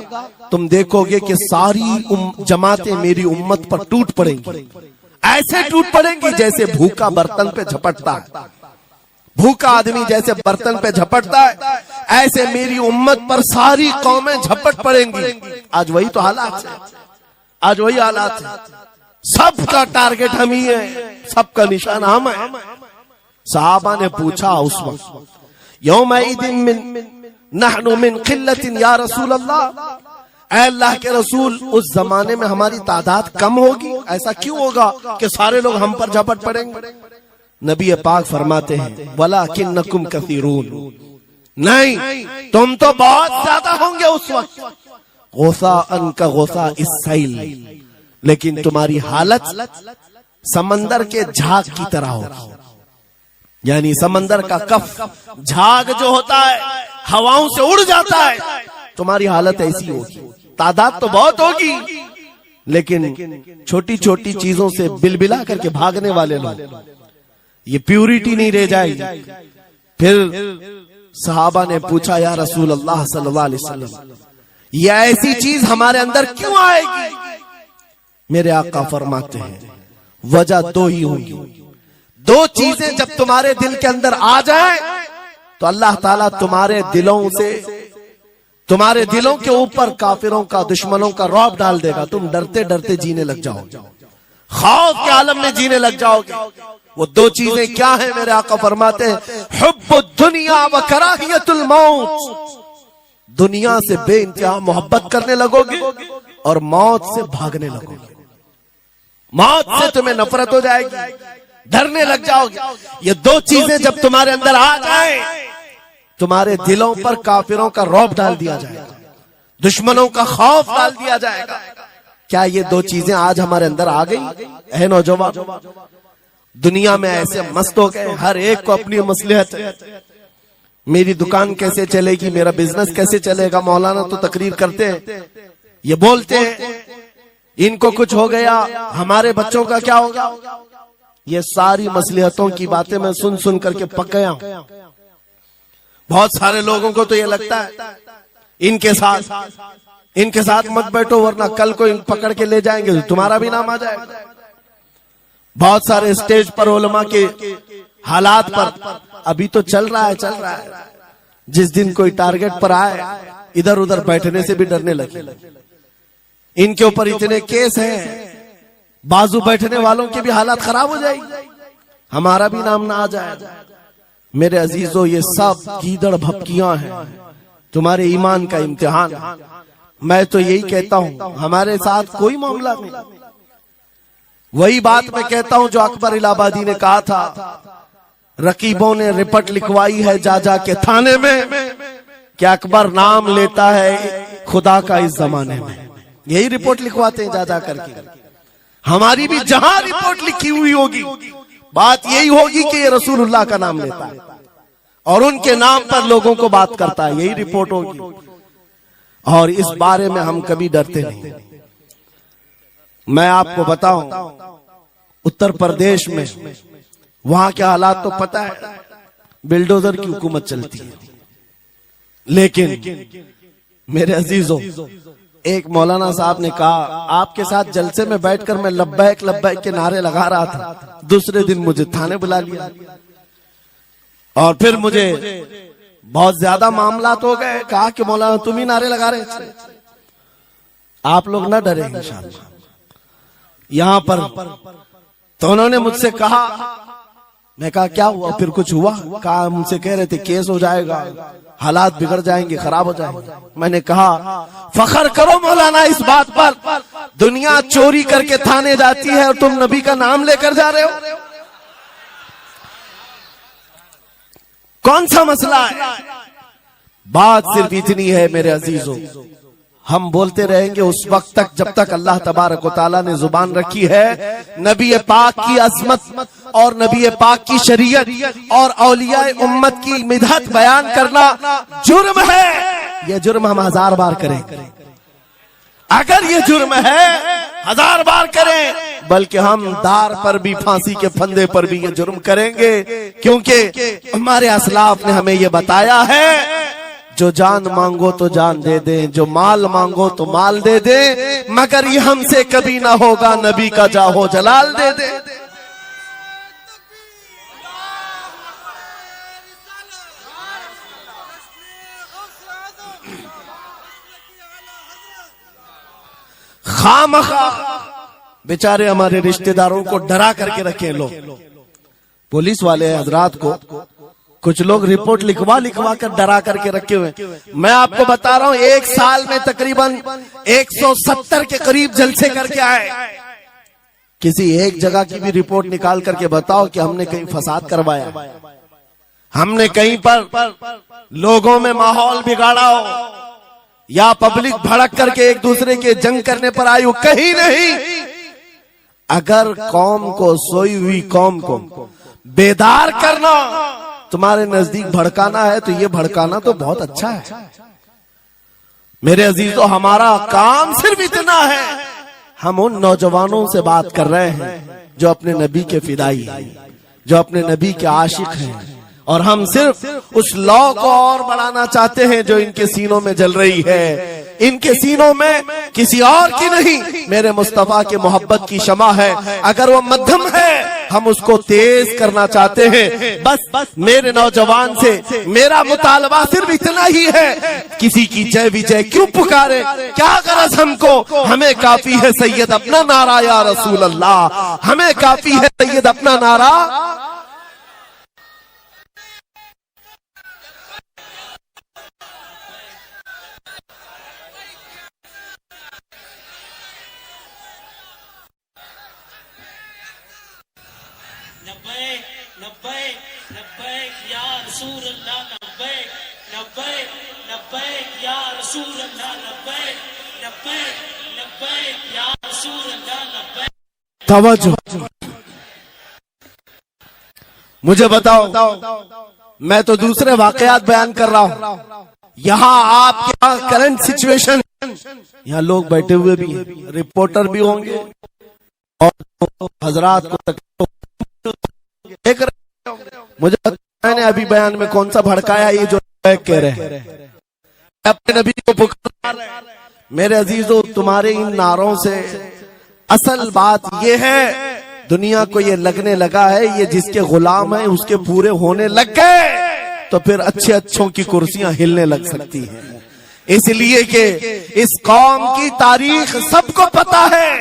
Speaker 1: तुम देखोगे कि सारी जमातें मेरी उम्मत पर टूट पड़ेंगी। ऐसे टूट पड़ेंगी जैसे भूखा बर्तन पे झपटता है। भूखा आदमी जैसे बर्तन पे झपटता है, ऐसे मेरी उम्मत पर सारी कौमें झपट पड़ेंगी। आज वही तो हालात है, आज वही हालात है। सबका टारगेट हम ही है, सबका निशान हम है। सहाबा ने पूछा उस वक्त, यौमइदिन नहनु मिन किल्लतिन या रसूल अल्लाह, ऐ अल्लाह के रसूल उस जमाने में हमारी तादाद कम होगी, ऐसा क्यों होगा कि सारे लोग हम पर झपट पड़ेंगे? नबी पाक फरमाते हैं, वलाकिन्नकुम कसीरून, नहीं तुम तो बहुत ज्यादा होंगे उस वक्त, गोसा अनका गोसा इस्साइल, लेकिन तुम्हारी हालत समंदर के झाग की तरह होगी। यानी समंदर का कफ झाग जो होता है हवाओं से उड़ जाता है, तुम्हारी हालत ऐसी होगी। तादाद तो बहुत होगी, लेकिन छोटी छोटी चीजों से बिलबिला करके भागने वाले लोग, ये प्यूरिटी नहीं रह जाएगी। फिर सहाबा ने पूछा, या रसूल अल्लाह सल्लल्लाहु अलैहि वसल्लम, ये ऐसी चीज हमारे अंदर क्यों आएगी? मेरे आका फरमाते हैं, वजह दो ही होगी। दो चीजें जब तुम्हारे दिल के अंदर आ जाए तो अल्लाह ताला तुम्हारे दिलों के ऊपर काफिरों का, दुश्मनों का रौब डाल देगा। तुम डरते डरते जीने लग जाओगे, खौफ के आलम में जीने लग जाओगे। वो दो चीजें क्या है? मेरे आका फरमाते हैं, हुब्बुद दुनिया व कराहियतुल मौत, दुनिया से बेइंतहा मोहब्बत करने लगोगे और मौत से भागने लगोगे। मौत से तुम्हें नफरत हो जाएगी, डरने लग जाओगे। ये दो चीजें जब तुम्हारे अंदर आ जाए, तुम्हारे दिलों पर काफिरों का रौब डाल दिया जाएगा, दुश्मनों का खौफ डाल दिया जाएगा। क्या ये दो चीजें आज हमारे अंदर आ गई? है नौजवान, दुनिया में ऐसे मस्त हो गए, हर एक को अपनी मसलहत है। मेरी दुकान कैसे चलेगी, मेरा बिजनेस कैसे चलेगा। मौलाना तो तकरीर करते हैं, ये बोलते हैं इनको कुछ हो गया, हमारे बच्चों का क्या होगा। ये सारी मसलहतों की बातें मैं सुन सुन करके पक गया हूं। बहुत सारे लोगों को तो ये लगता है इनके साथ मत बैठो, वरना कल को पकड़ के ले जाएंगे तो तुम्हारा भी नाम आ जाएगा। बहुत सारे स्टेज पर उलमा के हालात पर अभी तो चल रहा है। जिस दिन कोई टारगेट पर आए, इधर उधर बैठने से भी डरने लगे। इनके ऊपर इतने केस हैं, बाजू बैठने वालों की भी हालत खराब हो जाएगी, हमारा भी नाम ना आ जाए। मेरे अजीजों, ये सब गीदड़ भपकियां हैं, तुम्हारे ईमान का इम्तिहान। मैं तो यही कहता हूं, हमारे साथ कोई मामला नहीं। वही बात मैं कहता हूं जो अकबर इलाहाबादी ने कहा था, रकीबों ने रिपोर्ट लिखवाई है जा जा के थाने में कि अकबर नाम लेता है खुदा का इस जमाने में। यही रिपोर्ट लिखवाते हैं जा जा करके। हमारी भी जहां रिपोर्ट लिखी हुई होगी, बात यही होगी कि ये रसूलुल्लाह का नाम लेता है और उनके नाम पर लोगों को बात करता है, यही रिपोर्ट होगी। और इस बारे में हम कभी डरते नहीं। मैं आपको बताऊं, उत्तर प्रदेश में वहां के हालात तो पता है, बिल्डोजर की हुकूमत चलती है। लेकिन मेरे अजीजों, एक मौलाना साहब ने कहा, आपके साथ जलसे में बैठकर मैं लब्बैक लब्बैक के नारे लगा रहा था, दूसरे दिन मुझे थाने बुला लिया और फिर मुझे बहुत ज्यादा मामला हो गए। कहा कि मौलाना तुम ही नारे लगा रहे थे। आप लोग न डरे इंशाअल्लाह। यहां पर तो उन्होंने मुझसे कहा,
Speaker 2: मैं कहा क्या हुआ, फिर कुछ हुआ? कहा हमसे कह रहे थे केस हो जाएगा, हालात बिगड़ जाएंगे, खराब हो जाएंगे। मैंने कहा फख्र करो मौलाना इस बात पर, दुनिया चोरी करके थाने जाती है और तुम नबी का नाम लेकर जा रहे हो, कौन सा मसला है? बात सिर्फ इतनी है मेरे अजीजों, हम बोलते रहेंगे उस वक्त तक जब तक अल्लाह तबारक व तआला ने जुबान रखी है। नबी पाक की अजमत और नबी पाक की शरीयत और औलिया उम्मत की मिदहत बयान करना जुर्म है। यह जुर्म हम 1000 बार करें, अगर ये जुर्म है 1000 बार करें, बल्कि हम दार पर भी, फांसी के फंदे पर भी ये जुर्म करेंगे, क्योंकि हमारे असलाफ ने हमें ये बताया है जो जान मांगो तो जान दे दे, जो माल मांगो तो माल दे दे, मगर ये हमसे कभी ना होगा नबी का जाहो जलाल दे दे। खामखा बेचारे हमारे रिश्तेदारों को डरा करके रखे लोग, पुलिस वाले हजरात को कुछ लोग रिपोर्ट लिखवा कर डरा करके रखे हुए। मैं आपको बता रहा हूं, एक साल में तकरीबन 170 के करीब जलसे करके आए। किसी एक जगह की भी रिपोर्ट निकाल करके बताओ कि हमने कहीं फसाद करवाया, हमने कहीं पर लोगों में माहौल बिगाड़ा हो, या पब्लिक भड़क करके एक दूसरे के जंग करने पर आई हो, कहीं नहीं। अगर कौम को, सोई हुई कौम को बेदार करना तुम्हारे नजदीक भड़काना है तो ये भड़काना तो बहुत अच्छा है मेरे अजीजों। हमारा काम सिर्फ इतना है, हम उन नौजवानों से बात कर रहे हैं जो अपने नबी के फिदाई हैं, जो अपने नबी के आशिक हैं, और हम सिर्फ उस लौ को और बढ़ाना चाहते हैं जो इनके सीनों में जल रही है। इनके सीनों में किसी और की नहीं, मेरे मुस्तफा के मोहब्बत की शमा है। अगर वो मध्यम है हम उसको तेज करना चाहते हैं। बस मेरे नौजवान से मेरा मुतालबा सिर्फ इतना ही है, किसी की जय विजय क्यों पुकारे, क्या गरज हमको, हमें काफी है सैयद अपना नारा या रसूल अल्लाह, हमें काफी है सैयद अपना नारा। तवज्जो, मुझे बताओ, मैं तो दूसरे वाकयात बयान कर रहा हूं, यहाँ आपके करंट सिचुएशन, यहाँ लोग बैठे हुए भी हैं, रिपोर्टर भी होंगे और हजरात को देख रहे होंगे। मुझे मैंने अभी बयान में कौन सा भड़काया, ये जो कह रहे हैं अपने नबी को पुकार रहे हैं। मेरे अजीजों, तुम्हारे इन नारों से असल बात ये है, दुनिया को ये लगने लगा है ये जिसके गुलाम है उसके पूरे होने लग गए, तो फिर अच्छे अच्छों की कुर्सियां हिलने लग सकती हैं। इसलिए कि इस कौम की तारीख सबको पता है,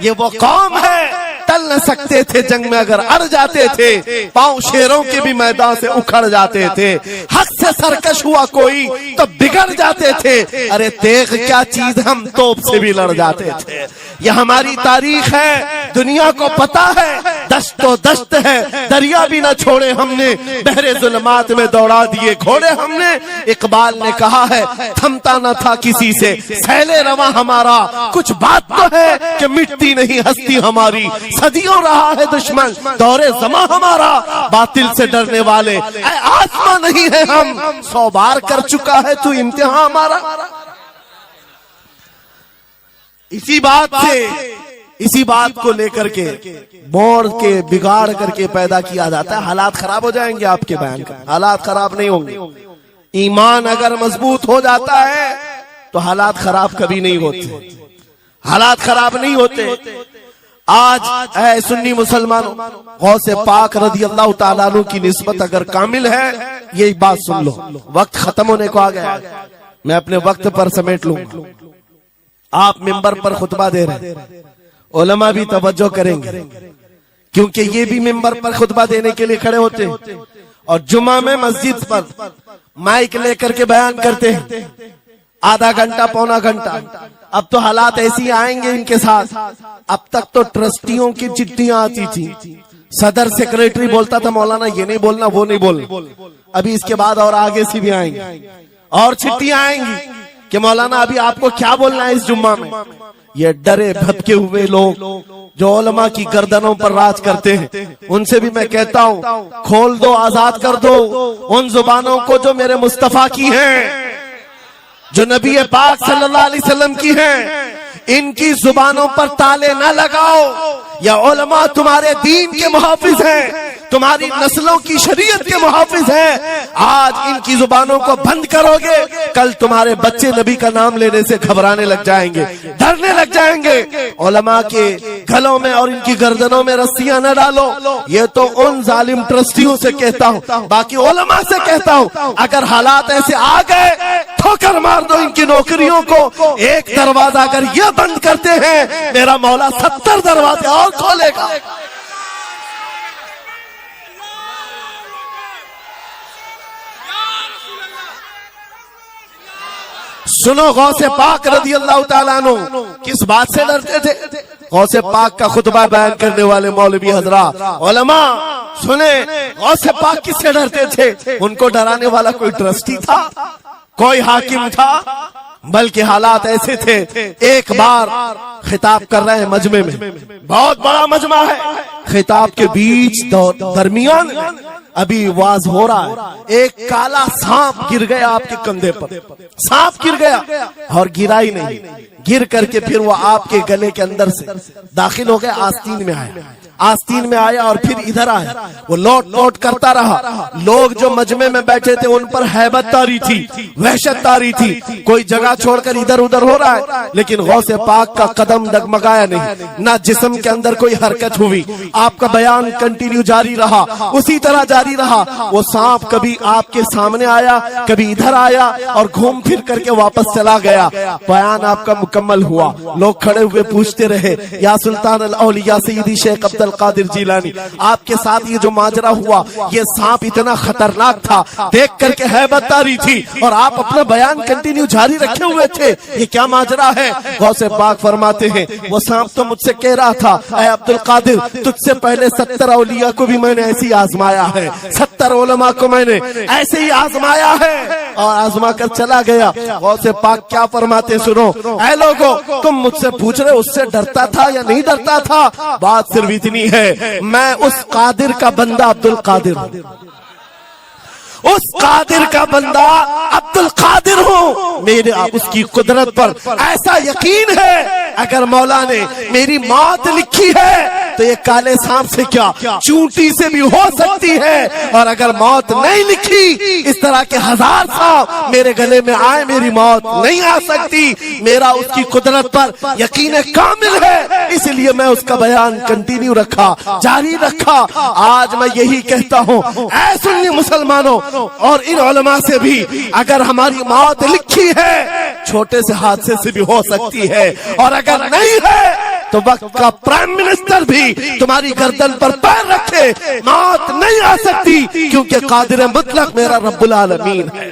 Speaker 2: ये वो कौम है टल न सकते थे जंग में, अगर अड़ जाते थे पांव शेरों के भी मैदान से उखड़ जाते थे, हक से सरकश हुआ कोई तो बिगड़ जाते थे, अरे तेग क्या चीज हम तोप से भी लड़ जाते थे। यह हमारी तारीख है, दुनिया को पता है, दस्तो दस्त है, दरिया भी न छोड़े हमने, बहरे जुल्मात में दौड़ा दिए घोड़े हमने। इकबाल ने कहा है थमता न था किसी से सैले रवा हमारा, कुछ बात तो है कि मिटती नहीं हस्ती हमारी, सदियों रहा है दुश्मन दौरे जमा हमारा, बातिल से डरने वाले आसमां नहीं है हम, 100 बार कर चुका है तू इम्तिहान हमारा। इसी बात को लेकर के मोड़ के बिगाड़ करके पैदा किया जाता है। हालात खराब हो जाएंगे आपके बयान का, हालात खराब नहीं होंगे। ईमान अगर मजबूत हो जाता है तो हालात खराब कभी नहीं होते, हालात खराब नहीं होते। आज है सुन्नी मुसलमानों, गौसे पाक रज़ी अल्लाह ताला अन्हु की निस्बत अगर कामिल है, यही बात सुन लो, वक्त खत्म होने को आ गया, मैं अपने वक्त पर समेट लूंगा। आप मिंबर पर खुतबा दे रहे हैं, उलमा भी तवज्जो करेंगे क्योंकि ये भी मिंबर पर खुतबा देने के लिए खड़े होते हैं और जुमा में मस्जिद पर माइक लेकर के बयान करते हैं आधा घंटा पौना घंटा। अब तो हालात ऐसी आएंगे इनके साथ। अब तक तो ट्रस्टियों की चिट्ठियां आती थी, सदर सेक्रेटरी बोलता था मौलाना ये नहीं बोलना वो नहीं बोलना। अभी इसके बाद और आगे से भी आएंगे और चिट्ठियां आएंगी कि मौलाना अभी आपको क्या बोलना है इस जुम्मा में। ये डरे भटके हुए लोग जो उलमा की गर्दनों पर राज करते हैं, उनसे भी मैं कहता हूँ खोल दो, आजाद कर दो उन जुबानों को जो मेरे मुस्तफा की हैं, जो नबी पाक सल्लल्लाहु अलैहि वसल्लम की हैं। इनकी जुबानों पर ताले न लगाओ। या उलमा तुम्हारे दीन के मुहाफिज हैं, तुम्हारी नस्लों की शरीयत के मुहाफिज हैं। आज इनकी जुबानों को बंद करोगे, कल तुम्हारे बच्चे नबी का नाम लेने से घबराने लग जाएंगे, डरने लग जाएंगे। उलमा के गलों में और इनकी गर्दनों में रस्सियां न डालो। ये तो उन जालिम ट्रस्टियों से कहता हूँ, बाकी उलमा से कहता हूँ अगर हालात ऐसे आ गए ठोकर मार दो इनकी नौकरियों को। एक दरवाजा अगर ये बंद करते हैं, मेरा मौला 70 दरवाजे और खोलेगा। सुनो गौसे पाक रज़ी अल्लाह ताला अन्हु किस बात से डरते थे। गौसे पाक का खुतबा बयान करने वाले मौलवी हजरात उलमा सुने, गौसे पाक किससे डरते थे। उनको डराने वाला कोई ट्रस्टी था, कोई हाकिम था, बल्कि हालात ऐसे थे। एक बार खिताब कर रहे हैं मजमे में, बहुत बड़ा मजमा है, खिताब के बीच दरमियान अभी वाज हो रहा है, एक काला सांप गिर गया आपके कंधे पर। सांप गिर गया और गिरा ही नहीं, गिर करके फिर वो आपके गले के अंदर से दाखिल हो गया, आस्तीन में आया। आस्तीन में आया और फिर इधर आया। वो लौट लौट करता रहा। लोग जो मजमे में बैठे थे उन पर हैबत तारी थी, वहशत तारी थी। कोई जगह छोड़कर इधर उधर हो रहा है, लेकिन गौसे पाक का कदम डगमगाया नहीं, ना जिस्म के अंदर कोई हरकत हुई। आपका बयान कंटिन्यू जारी रहा, उसी तरह जारी रहा। वो सांप कभी आपके सामने आया, कभी इधर आया और घूम फिर करके वापस चला गया। बयान आपका मुकम्मल हुआ। लोग खड़े हुए पूछते रहे, या सुल्तान अल औलिया सय्यदी शेख अब्दुल कादिर जिलानी, आपके साथ ये जो माजरा हुआ, ये सांप इतना खतरनाक था, देख करके हैबत तारी थी और आप अपना बयान कंटिन्यू जारी रखे हुए थे, ये क्या माजरा है। गौसे पाक फरमाते हैं वो सांप तो मुझसे कह रहा था, ऐ अब्दुल कादिर तुझसे पहले 70 औलिया को भी मैंने ऐसे ही आजमाया है, 70 उलमा को मैंने ऐसे ही आजमाया है और आजमा कर चला गया। गौसे पाक क्या फरमाते सुनो, ऐ लोगो तुम मुझसे पूछ रहे उससे डरता था या नहीं डरता था, बात सिर्फ इतनी है, मैं उस कादिर का बंदा अब्दुल कादिर हूं, उस कादिर का बंदा अब्दुल कादिर हूं। मेरे उसकी कुदरत पर ऐसा यकीन है, अगर मौला ने मेरी मौत लिखी है तो ये काले सांप से क्या चूंटी से भी हो सकती है, और अगर मौत नहीं लिखी, इस तरह के 1000 सांप मेरे गले में आए, मेरी मौत नहीं आ सकती। मेरा उसकी कुदरत पर यकीन कामिल है, इसलिए मैं उसका बयान कंटिन्यू रखा, जारी रखा। आज मैं यही कहता हूँ, ऐ सुन्नी मुसलमानों और इन उलमा से भी, अगर हमारी मौत लिखी है छोटे से हादसे से भी हो सकती है, और अगर नहीं है तो वक्त का प्राइम मिनिस्टर भी तुम्हारी गर्दन पर पैर रखे, मौत नहीं आ सकती, क्योंकि कादिर मुतलक मेरा रब्बुल आलमीन है।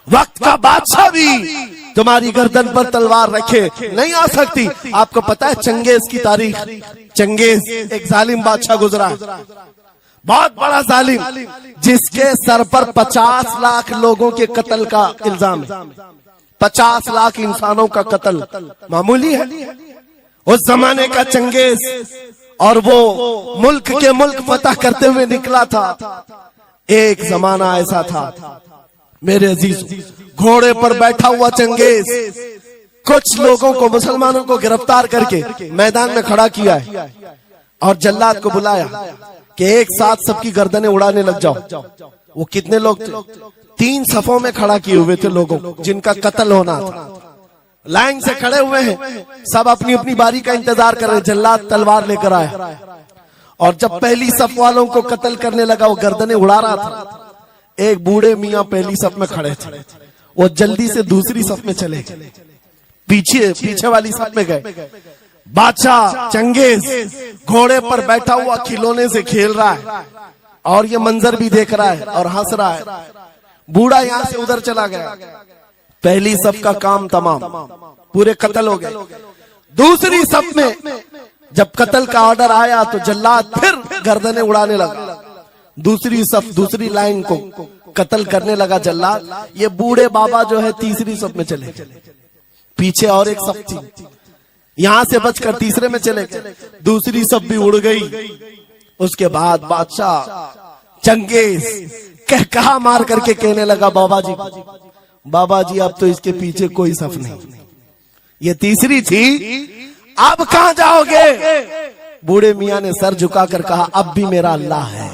Speaker 2: वक्त का बादशाह भी तुम्हारी गर्दन पर तलवार रखे, नहीं आ सकती। आपको पता है चंगेज की तारीख, चंगेज एक जालिम बादशाह गुजरा, बहुत बड़ा जालिम, जिसके सर पर 50 लाख लोगों के कत्ल का इल्जाम है। 50 लाख इंसानों का कत्ल मामूली है उस जमाने का चंगेज, और वो मुल्क के मुल्क फतह करते हुए निकला था। एक जमाना ऐसा था मेरे अजीज, घोड़े पर बैठा हुआ चंगेज कुछ लोगों को, मुसलमानों को गिरफ्तार करके मैदान में खड़ा किया है और जल्लाद को बुलाया कि एक साथ सबकी गर्दनें उड़ाने लग जाओ। वो कितने लोग थे? 3 सफों में खड़ा किए हुए थे लोगों जिनका कत्ल होना था। लाइन से खड़े हुए हैं, सब अपनी अपनी बारी का इंतजार कर रहे। जल्लाद तलवार लेकर आया और जब पहली सफ वालों को कत्ल करने लगा, वो गर्दनें उड़ा रहा था। एक बूढ़े मियाँ पहली सफ में खड़े थे, वो जल्दी से दूसरी सफ में चले, पीछे वाली सफ में गए। बादशाह चंगेज घोड़े पर बैठा हुआ खिलौने से खेल रहा है और ये मंजर भी देख रहा है और हंस रहा है। बूढ़ा यहां से उधर चला गया, पहली सफ का काम तमाम, पूरे कत्ल हो गए। दूसरी सफ में जब कत्ल का ऑर्डर आया तो जल्लाद फिर गर्दनें उड़ाने लगा। दूसरी सफ, दूसरी लाइन को कत्ल करने लगा जल्लाद। ये बूढ़े बाबा जो है तीसरी सफ में चले गए, पीछे और एक सफ थी, यहां से बचकर तीसरे में चले गए, दूसरी सफ भी उड़ गई। उसके बाद बादशाह चंगेज कहा मार करके कहने लगा, बाबा जी अब तो इसके पीछे कोई सफ नहीं, ये तीसरी थी, अब कहां जाओगे? बूढ़े मियां ने सर झुकाकर कहा, अब भी मेरा अल्लाह है।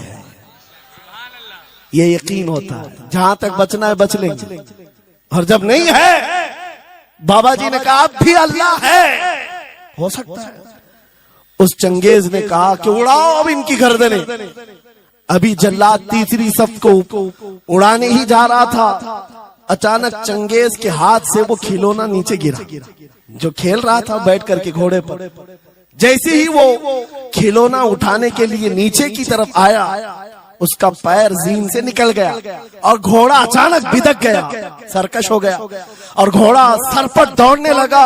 Speaker 2: ये यकीन होता है, जहां तक बचना है बच लेंगे, और जब नहीं है, बाबा जी ने कहा अब भी अल्लाह है, हो सकता है। उस चंगेज ने कहा कि उड़ाओ अब इनकी गर्दनें। अभी जल्लाद तीसरी सफ को उड़ाने ही जा रहा था, अचानक चंगेज के हाथ से वो खिलौना नीचे गिरा, जो खेल रहा था बैठ करके घोड़े पर। जैसे ही वो खिलौना उठाने के लिए नीचे की तरफ आया, उसका पैर जीन से निकल गया और घोड़ा अचानक बिदक गया, सरकश हो गया और घोड़ा सरपट दौड़ने लगा।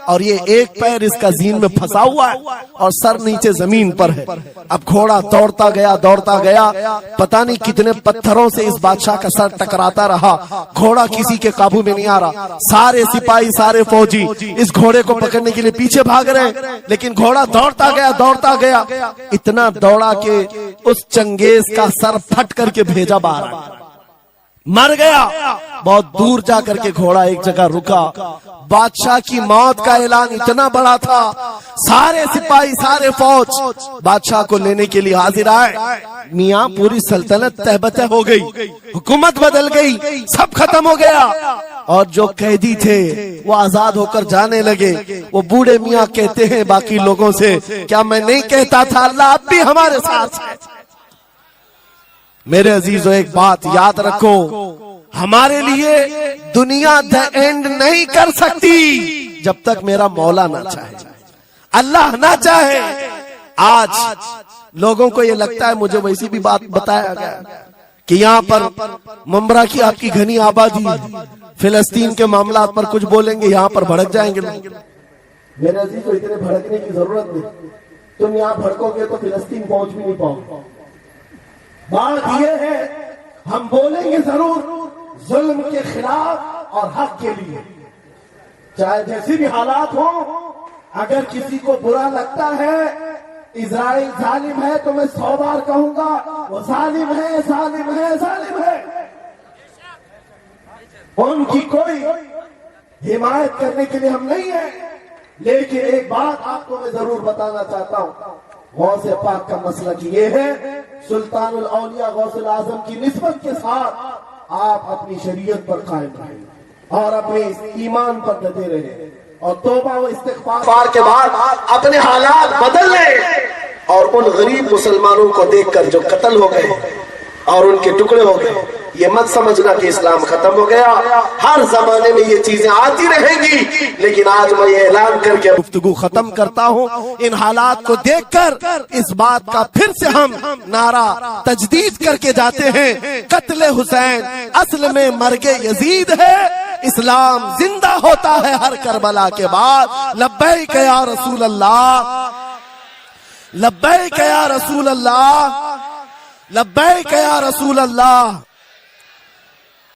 Speaker 2: और ये एक पैर इसका जीन में फंसा हुआ है और सर नीचे जमीन पर है। अब घोड़ा दौड़ता गया, पता नहीं कितने पत्थरों से इस बादशाह का सर टकराता रहा। घोड़ा किसी के काबू में नहीं आ रहा, सारे सिपाही, सारे फौजी इस घोड़े को पकड़ने के लिए पीछे भाग रहे, लेकिन घोड़ा दौड़ता गया, इतना दौड़ा कि उस चंगेज का सर फट करके भेजा बाहर, मर गया। बहुत दूर जाकर के घोड़ा एक जगह रुका। बादशाह की मौत का ऐलान इतना बड़ा था, सारे सिपाही, सारे फौज बादशाह को लेने के लिए हाजिर आए। मियां पूरी सल्तनत तहबतह हो गई, हुकूमत बदल गई, सब खत्म हो गया। और जो कैदी थे वो आजाद होकर जाने लगे। वो बूढ़े मियां कहते हैं बाकी लोगों से, क्या मैं नहीं कहता था अल्लाह अब भी हमारे साथ है? मेरे अजीजों, एक बात याद रखो, हमारे लिए दुनिया द एंड नहीं कर सकती जब तक मेरा मौला ना चाहे, अल्लाह ना चाहे। आज लोगों को ये लगता है, मुझे वैसी भी बात बताया गया कि यहाँ पर मुंबरा की आपकी घनी आबादी, फिलिस्तीन के मामला पर कुछ बोलेंगे यहाँ पर भड़क जाएंगे लोग। मेरे अजीजों, इतने भड़कने की जरूरत नहीं, तुम यहाँ भड़कोगे तो फिलिस्तीन पहुंच भी नहीं पाओगे। बात यह है, हम बोलेंगे जरूर जुल्म के खिलाफ और हक के लिए, चाहे जैसी भी हालात हो। अगर किसी को बुरा लगता है इजराइल जालिम है, तो मैं 100 बार कहूंगा वो जालिम है, जालिम है, जालिम है। उनकी कोई हिमायत करने के लिए हम नहीं है, लेकिन एक बात आपको मैं जरूर बताना चाहता हूं, गौसे पाक का मसला ये है, सुल्तानुल औलिया गौसुल आजम की निस्बत के साथ आप अपनी शरीयत पर कायम रहें और अपने ईमान पर डटे रहे और तौबा व इस्तिग़फ़ार के बाद अपने हालात बदल लें। और उन गरीब मुसलमानों को देखकर जो कत्ल हो गए और उनके टुकड़े हो गए, ये मत समझना कि इस्लाम खत्म हो गया। हर जमाने में ये चीजें आती रहेंगी, लेकिन आज मैं ये ऐलान करके गुफ्तगू खत्म करता हूँ। इन हालात को देखकर इस बात का फिर से हम नारा तजदीद करके जाते हैं, कत्ले हुसैन असल में मर्गे यजीद है, इस्लाम जिंदा होता है हर करबला के बाद। लब्बैक या रसूल अल्लाह, लब्बैक या रसूल अल्लाह, लब्बैक या रसूल अल्लाह।